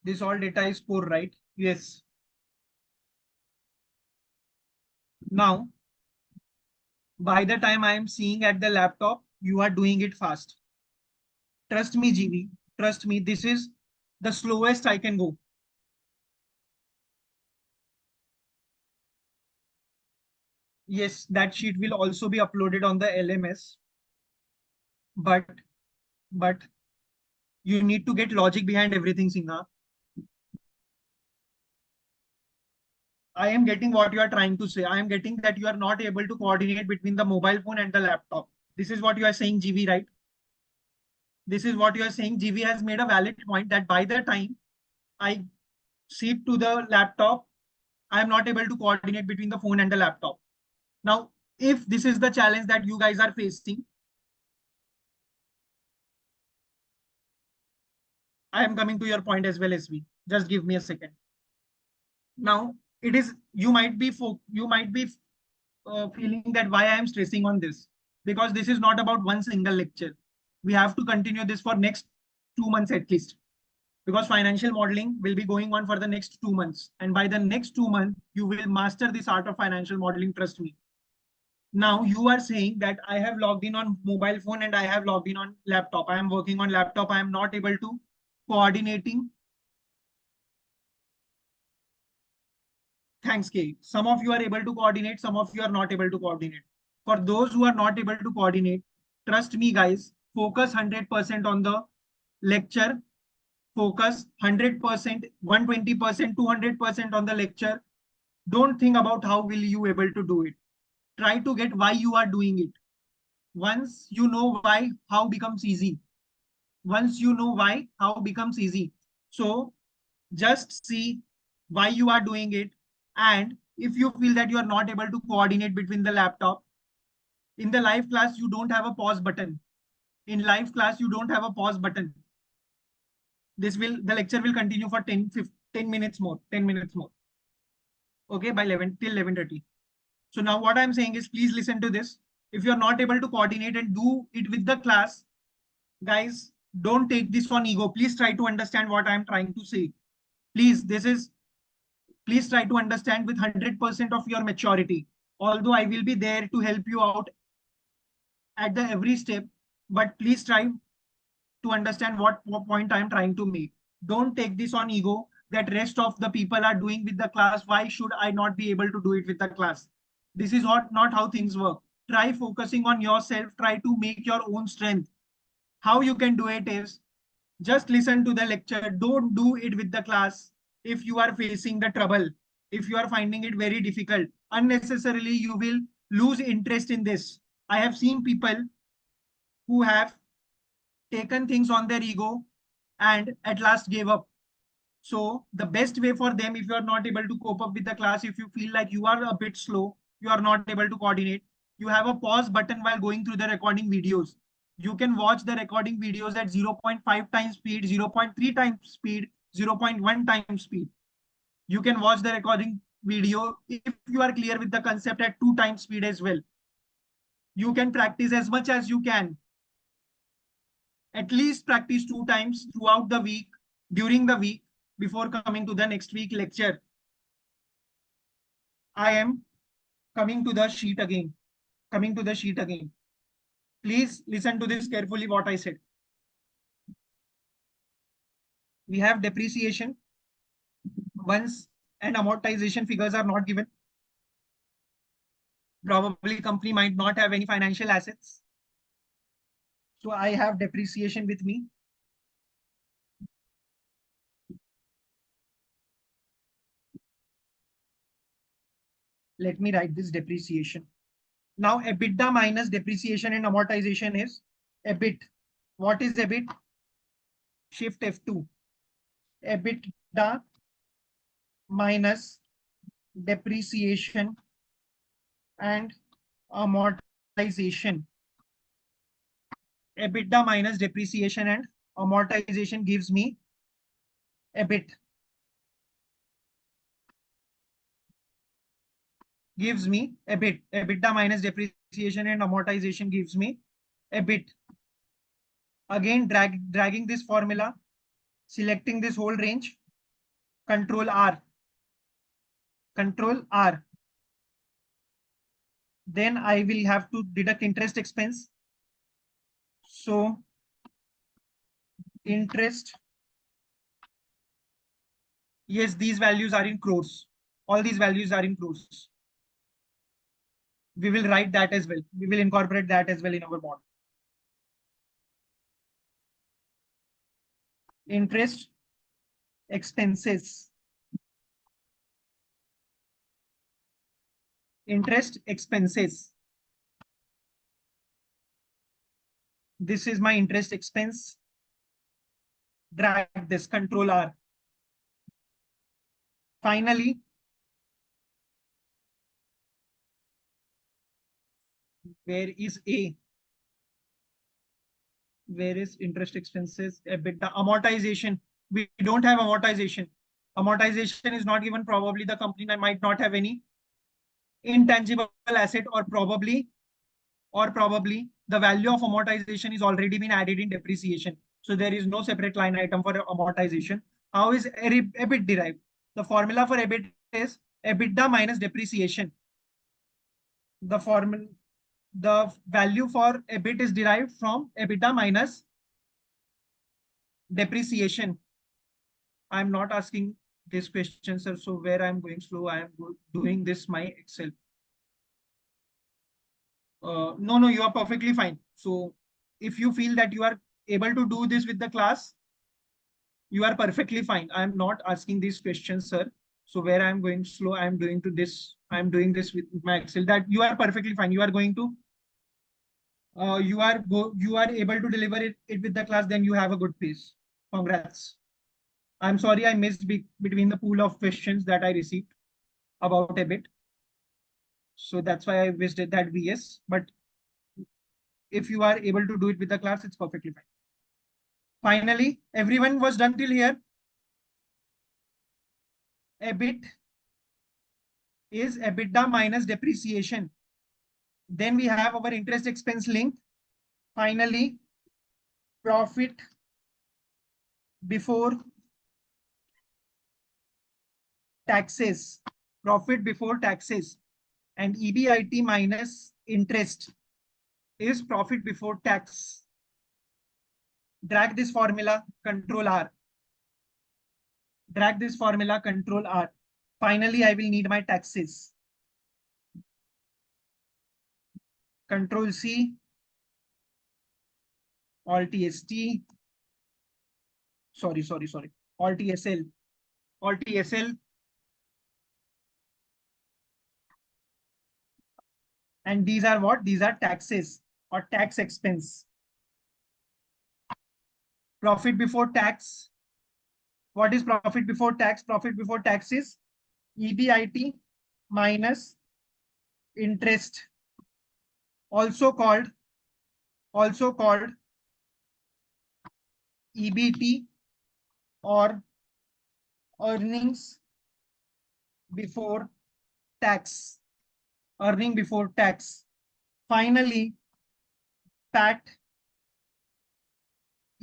this all data is core, right? Yes. Now, by the time I am seeing at the laptop, you are doing it fast. Trust me, GV. Trust me, this is the slowest I can go. Yes, that sheet will also be uploaded on the LMS. But you need to get logic behind everything, Singha. I am getting what you are trying to say. I am getting that you are not able to coordinate between the mobile phone and the laptop. This is what you are saying, GV, right? This is what you are saying. GV has made a valid point that by the time I sit to the laptop, I am not able to coordinate between the phone and the laptop. Now, if this is the challenge that you guys are facing, I am coming to your point as well as we. Just give me a second. Now, it is you might be feeling that why I am stressing on this, because this is not about one single lecture. We have to continue this for next 2 months at least, because financial modeling will be going on for the next 2 months. And by the next 2 months, you will master this art of financial modeling. Trust me. Now you are saying that I have logged in on mobile phone and I have logged in on laptop. I am working on laptop. I am not able to coordinating. Thanks, K. Some of you are able to coordinate. Some of you are not able to coordinate. For those who are not able to coordinate, trust me, guys, focus 100% on the lecture. Focus 100%, 120%, 200% on the lecture. Don't think about how will you able to do it. Try to get why you are doing it. Once you know why, how becomes easy. Once you know why, how becomes easy. So just see why you are doing it and if you feel that you are not able to coordinate between the laptop, in the live class, you don't have a pause button. In live class, you don't have a pause button. The lecture will continue for 10 minutes more, 10 minutes more. Okay, by 11 till 11:30. So now what I'm saying is, please listen to this. If you're not able to coordinate and do it with the class, guys, don't take this on ego. Please try to understand what I'm trying to say. Please try to understand with 100% of your maturity. Although I will be there to help you out at the every step, but please try to understand what point I'm trying to make. Don't take this on ego that rest of the people are doing with the class. Why should I not be able to do it with the class? This is not how things work. Try focusing on yourself. Try to make your own strength. How you can do it is just listen to the lecture. Don't do it with the class. If you are facing the trouble, if you are finding it very difficult, unnecessarily you will lose interest in this. I have seen people who have taken things on their ego and at last gave up. So the best way for them, if you are not able to cope up with the class, if you feel like you are a bit slow, you are not able to coordinate, you have a pause button while going through the recording videos. You can watch the recording videos at 0.5 times speed, 0.3 times speed, 0.1 times speed. You can watch the recording video if you are clear with the concept at 2 times speed as well. You can practice as much as you can. At least practice 2 times throughout the week, during the week, before coming to the next week lecture. I am coming to the sheet again. Coming to the sheet again. Please listen to this carefully what I said. We have depreciation. Once and amortization figures are not given. Probably company might not have any financial assets. So I have depreciation with me. Let me write this depreciation. Now EBITDA minus depreciation and amortization is EBIT. What is EBIT? Shift F2. EBITDA minus depreciation and amortization. EBITDA minus depreciation and amortization gives me EBIT. Gives me EBIT. EBITDA minus depreciation and amortization gives me EBIT. Again, dragging this formula, selecting this whole range, Control R. Control R. Then I will have to deduct interest expense. So interest, yes, these values are in crores. All these values are in crores. We will write that as well. We will incorporate that as well in our model. Interest expenses. Interest expenses. This is my interest expense. Drag this, Control R. Finally, where is A? Where is interest expenses? EBITDA, amortization. We don't have amortization. Amortization is not given. Probably the company might not have any intangible asset, or probably the value of amortization is already been added in depreciation. So there is no separate line item for amortization. How is EBIT derived? The formula for EBIT is EBITDA minus depreciation. The value for EBIT is derived from EBITDA minus depreciation. I'm not asking this question, sir. So where I'm going slow, I am doing this my Excel. No, you are perfectly fine. So if you feel that you are able to do this with the class, you are perfectly fine. I'm not asking these questions, sir. So where I'm going slow, I'm doing this with my Excel. That you are perfectly fine. You are going to you are able to deliver it with the class, then you have a good pace. Congrats. I'm sorry I missed between the pool of questions that I received. about EBIT. So that's why I visited that VS. But if you are able to do it with the class, it's perfectly fine. Finally, everyone was done till here. EBIT is EBITDA minus depreciation. Then we have our interest expense link. Finally, profit before taxes. Profit before taxes. And EBIT minus interest is profit before tax. Drag this formula, Control R. Drag this formula, Control R. Finally, I will need my taxes. Control C, Alt TST. Sorry. Alt TSL. Alt TSL. And these are what? These are taxes or tax expense. Profit before tax. What is profit before tax? Profit before tax is EBIT minus interest, also called EBT or earnings before tax. Earning before tax. Finally, PAT,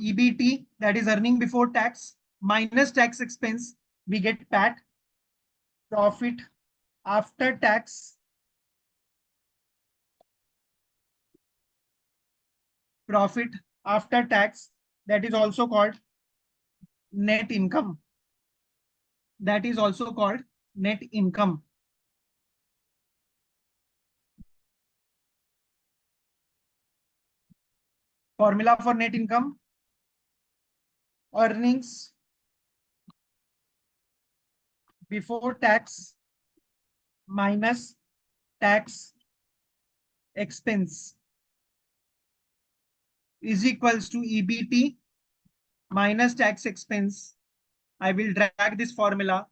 EBT, that is earning before tax minus tax expense, we get PAT, profit after tax. Profit after tax, that is also called net income. That is also called net income. Formula for net income: earnings before tax minus tax expense is equals to EBT minus tax expense. I will drag this formula.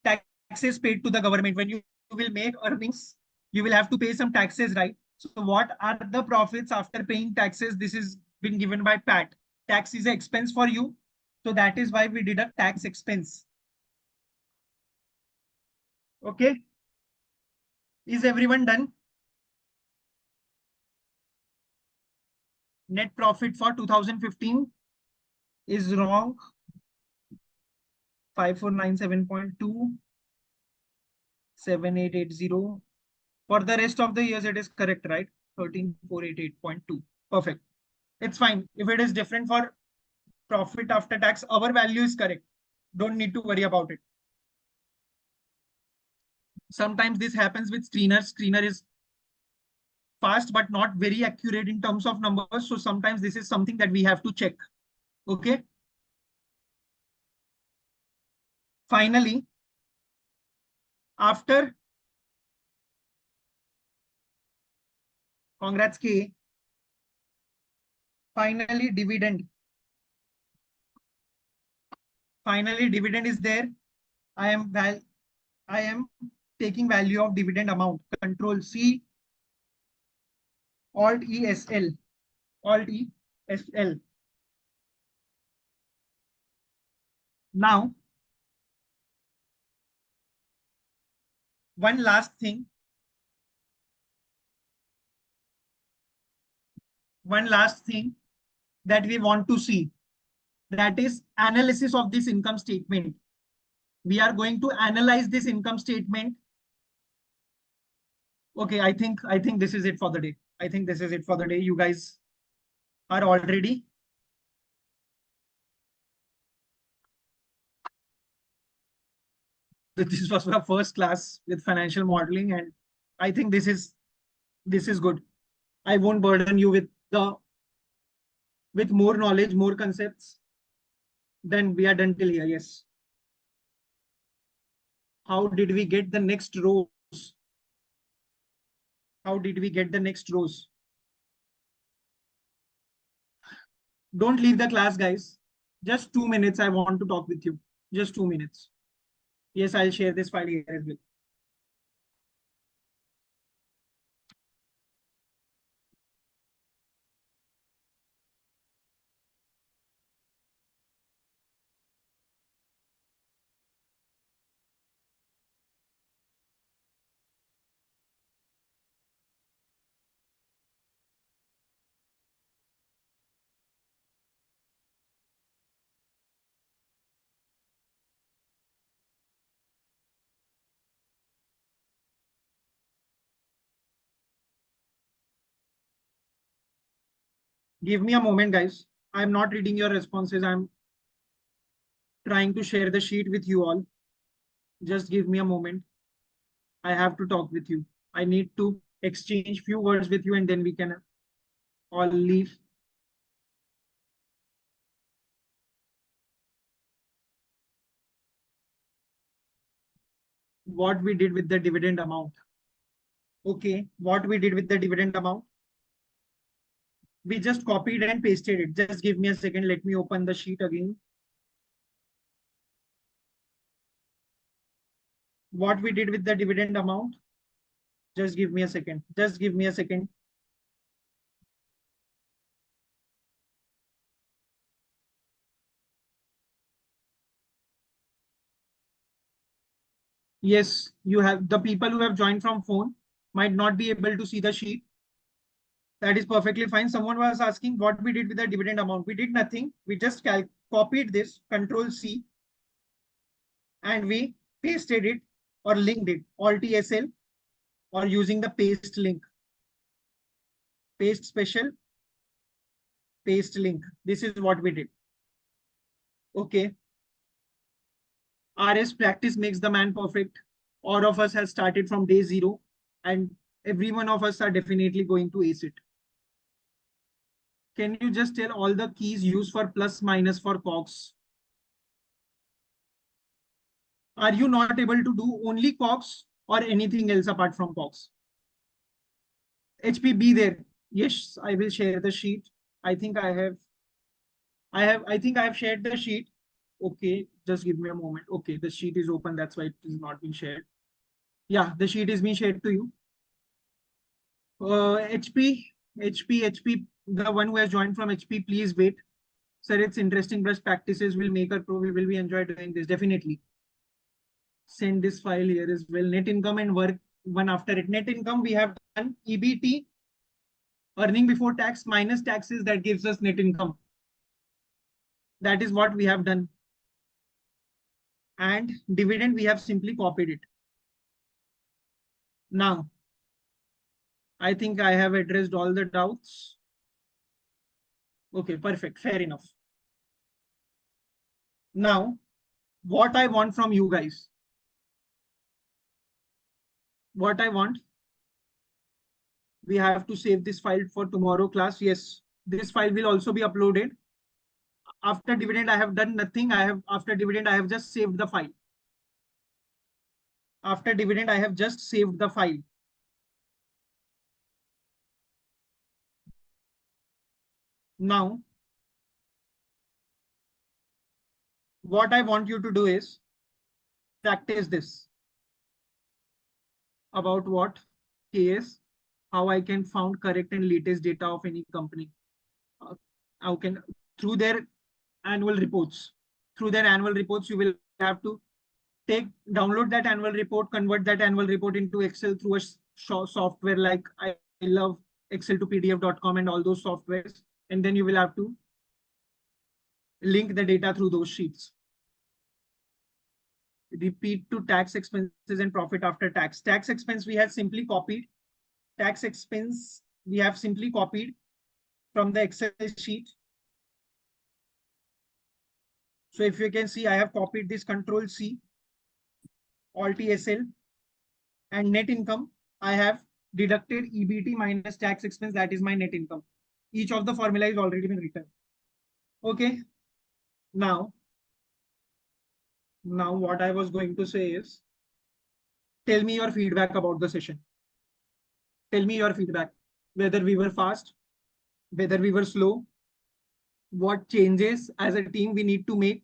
Taxes paid to the government. When you will make earnings, you will have to pay some taxes, right? So what are the profits after paying taxes? This is been given by PAT. Tax is an expense for you. So that is why we did a tax expense. Okay. Is everyone done? Net profit for 2015 is wrong. 5497.2, 7880. For the rest of the years, it is correct, right? 13488.2. Perfect. It's fine. If it is different for profit after tax, our value is correct. Don't need to worry about it. Sometimes this happens with screener. Screener is fast, but not very accurate in terms of numbers. So sometimes this is something that we have to check. Okay. Finally, after congrats K, finally dividend. Finally dividend is there. I am taking value of dividend amount. Control C, Alt ESL. Alt ESL. Now, one last thing. One last thing that we want to see, that is analysis of this income statement. We are going to analyze this income statement. Okay, I think this is it for the day. I think this is it for the day. You guys are all ready. This was our first class with financial modeling, and I think this is good. I won't burden you with more knowledge, more concepts. Then we are done till here. Yes. How did we get the next rows? How did we get the next rows? Don't leave the class, guys. Just 2 minutes. I want to talk with you. Just 2 minutes. Yes, I'll share this file here as well. Give me a moment, guys. I'm not reading your responses. I'm trying to share the sheet with you all. Just give me a moment. I have to talk with you. I need to exchange few words with you and then we can all leave. What we did with the dividend amount. Okay, what we did with the dividend amount. We just copied and pasted it. Just give me a second. Let me open the sheet again. What we did with the dividend amount. Just give me a second. Just give me a second. Yes, you have the people who have joined from phone might not be able to see the sheet. That is perfectly fine. Someone was asking what we did with the dividend amount. We did nothing. We just copied this, Control C, and we pasted it or linked it, Alt SL, or using the paste link, paste special, paste link. This is what we did. Okay. RS practice makes the man perfect. All of us have started from day zero, and every one of us are definitely going to ace it. Can you just tell all the keys used for plus minus for COGS? Are you not able to do only COGS or anything else apart from COGS? HPB there. Yes, I will share the sheet. I think I think I have shared the sheet. Okay, just give me a moment. Okay, the sheet is open. That's why it is not being shared. Yeah, the sheet is being shared to you. HP, the one who has joined from HP, please wait. Sir, it's interesting. Best practices will make a pro. We will be enjoy doing this. Definitely. Send this file here as well. Net income and work one after it. Net income, we have done EBT, earning before tax minus taxes. That gives us net income. That is what we have done. And dividend, we have simply copied it. Now, I think I have addressed all the doubts. Okay, perfect. Fair enough. Now, what I want from you guys, what I want, we have to save this file for tomorrow class. Yes, this file will also be uploaded. After dividend, I have done nothing. After dividend, I have just saved the file. After dividend, I have just saved the file. Now, what I want you to do is practice this. About what? KS, how I can found correct and latest data of any company. How can, through their annual reports. Through their annual reports, you will have to download that annual report, convert that annual report into Excel through a software like I love Excel to PDF.com and all those softwares. And then you will have to link the data through those sheets. Repeat to tax expenses and profit after tax. Tax expense we have simply copied. Tax expense we have simply copied from the Excel sheet. So if you can see, I have copied this Control C, Alt SL, and net income. I have deducted EBT minus tax expense. That is my net income. Each of the formula is already been written. Okay. Now what I was going to say is, tell me your feedback about the session. Tell me your feedback, whether we were fast, whether we were slow, what changes as a team we need to make,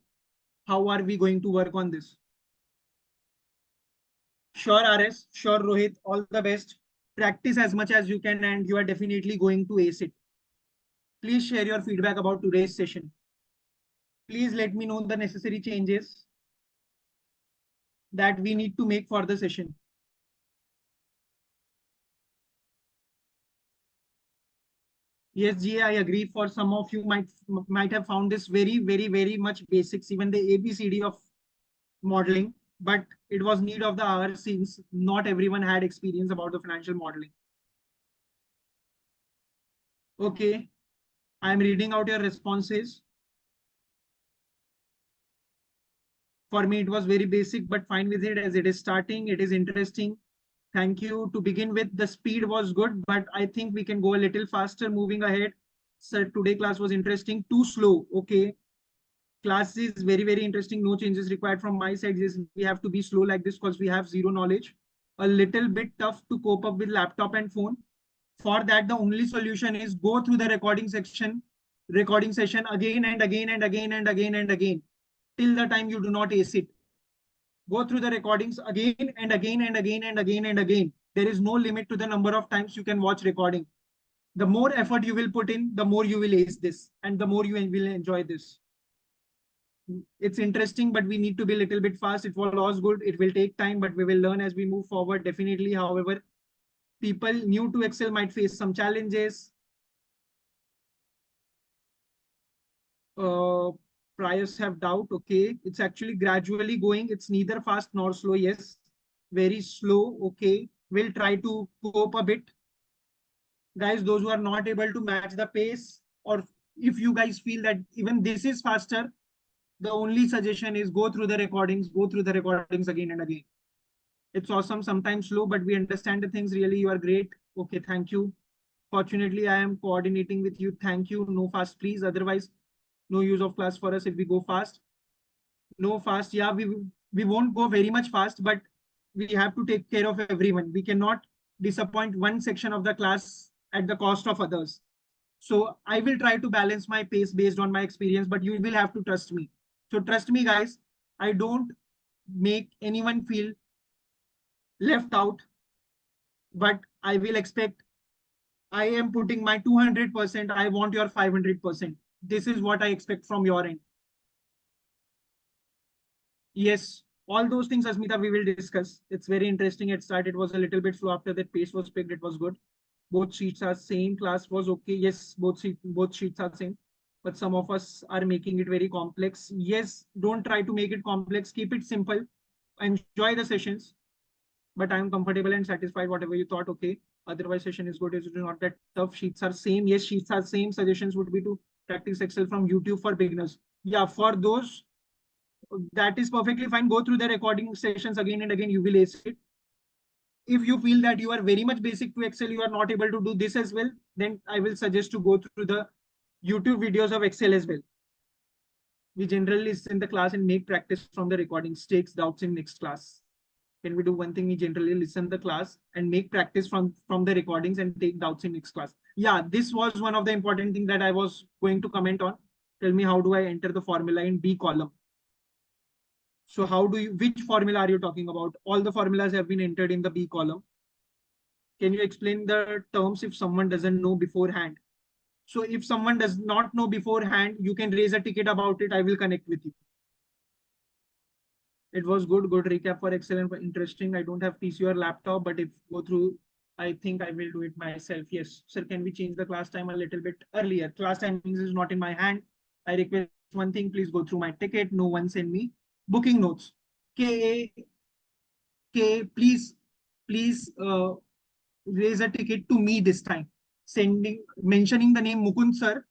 how are we going to work on this. Sure, RS. Sure, Rohit. All the best. Practice as much as you can, and you are definitely going to ace it. Please share your feedback about today's session. Please let me know the necessary changes that we need to make for the session. Yes, G, I agree. For some of you might have found this very much basics, even the ABCD of modeling, but it was need of the hour since not everyone had experience about the financial modeling. Okay, I'm reading out your responses. For me, it was very basic, but fine with it as it is starting. It is interesting. Thank you. To begin with, the speed was good, but I think we can go a little faster moving ahead. Sir, today class was interesting. Too slow. Okay. Class is very interesting. No changes required from my side. Yes, we have to be slow like this because we have zero knowledge. A little bit tough to cope up with laptop and phone. For that, the only solution is go through the recording session again and again and again and again and again till the time you do not ace it. Go through the recordings again and again and again and again and again. There is no limit to the number of times you can watch recording. The more effort you will put in, the more you will ace this and the more you will enjoy this. It's interesting, but we need to be a little bit fast. It was good. It will take time, but we will learn as we move forward. Definitely. However, people new to Excel might face some challenges. Uh, Priors have doubt. Okay. It's actually gradually going. It's neither fast nor slow. Yes. Very slow. Okay. We'll try to cope a bit. Guys, those who are not able to match the pace, or if you guys feel that even this is faster, the only suggestion is go through the recordings again and again. It's awesome, sometimes slow, but we understand the things. Really, you are great. Okay, thank you. Fortunately, I am coordinating with you. Thank you. No fast, please. Otherwise, no use of class for us if we go fast. No fast. Yeah, we won't go very much fast, but we have to take care of everyone. We cannot disappoint one section of the class at the cost of others. So I will try to balance my pace based on my experience, but you will have to trust me. So trust me, guys. I don't make anyone feel left out, but I will expect. I am putting my 200%. I want your 500%. This is what I expect from your end. Yes, all those things, Asmita, we will discuss. It's very interesting. At start, it was a little bit slow. After that, pace was picked. It was good. Both sheets are same. Class was okay. Yes, both sheets are same. But some of us are making it very complex. Yes, don't try to make it complex. Keep it simple. Enjoy the sessions. But I am comfortable and satisfied. Whatever you thought, okay. Otherwise, session is good. It's not that tough. Sheets are same. Yes, sheets are same. Suggestions would be to practice Excel from YouTube for beginners. Yeah, for those, that is perfectly fine. Go through the recording sessions again and again. You will ace it. If you feel that you are very much basic to Excel, you are not able to do this as well, then I will suggest to go through the YouTube videos of Excel as well. We generally listen the class and make practice from the recordings, takes doubts in next class. Can we do one thing? We generally listen the class and make practice from the recordings and take doubts in next class. Yeah, this was one of the important things that I was going to comment on. Tell me, how do I enter the formula in B column? So how do you, which formula are you talking about? All the formulas have been entered in the B column. Can you explain the terms if someone doesn't know beforehand? So if someone does not know beforehand, you can raise a ticket about it. I will connect with you. It was good recap for excellent, interesting. I don't have PC or laptop, but if go through, I think I will do it myself. Yes, sir. Can we change the class time a little bit earlier? Class timings is not in my hand. I request one thing. Please go through my ticket. No one send me booking notes. K K. Please raise a ticket to me this time. Mentioning the name Mukund sir.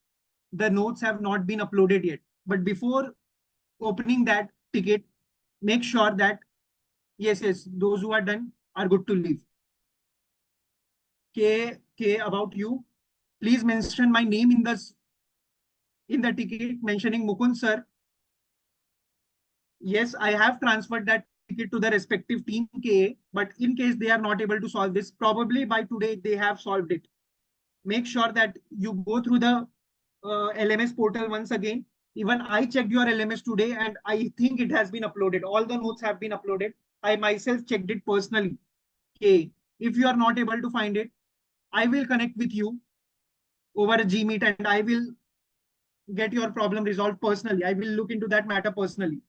The notes have not been uploaded yet. But before opening that ticket, make sure that yes, those who are done are good to leave. K, about you. Please mention my name in the ticket mentioning Mukund sir. Yes, I have transferred that ticket to the respective team K, but in case they are not able to solve this, probably by today they have solved it. Make sure that you go through the LMS portal once again. Even I checked your LMS today and I think it has been uploaded. All the notes have been uploaded. I myself checked it personally. Okay, if you are not able to find it, I will connect with you over a Gmeet and I will get your problem resolved personally. I will look into that matter personally.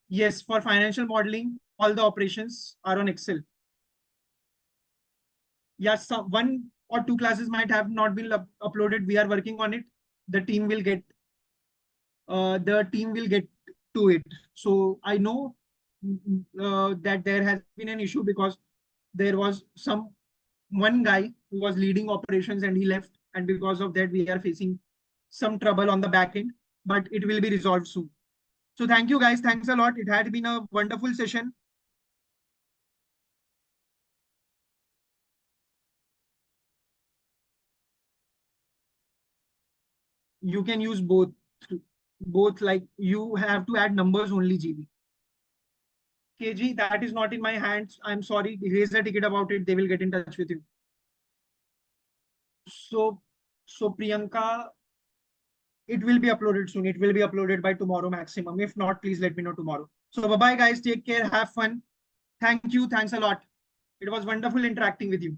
Yes, for financial modeling, all the operations are on Excel. Yes, some, one or two classes might have not been uploaded. We are working on it. The team will get to it. So I know that there has been an issue because there was some one guy who was leading operations and he left, and because of that we are facing some trouble on the back end, but it will be resolved soon. So thank you guys, thanks a lot. It had been a wonderful session. You can use both, like you have to add numbers only, GB. KG, that is not in my hands. I'm sorry. Raise a ticket about it. They will get in touch with you. So, so Priyanka, it will be uploaded soon. It will be uploaded by tomorrow maximum. If not, please let me know tomorrow. So bye bye guys. Take care. Have fun. Thank you. Thanks a lot. It was wonderful interacting with you.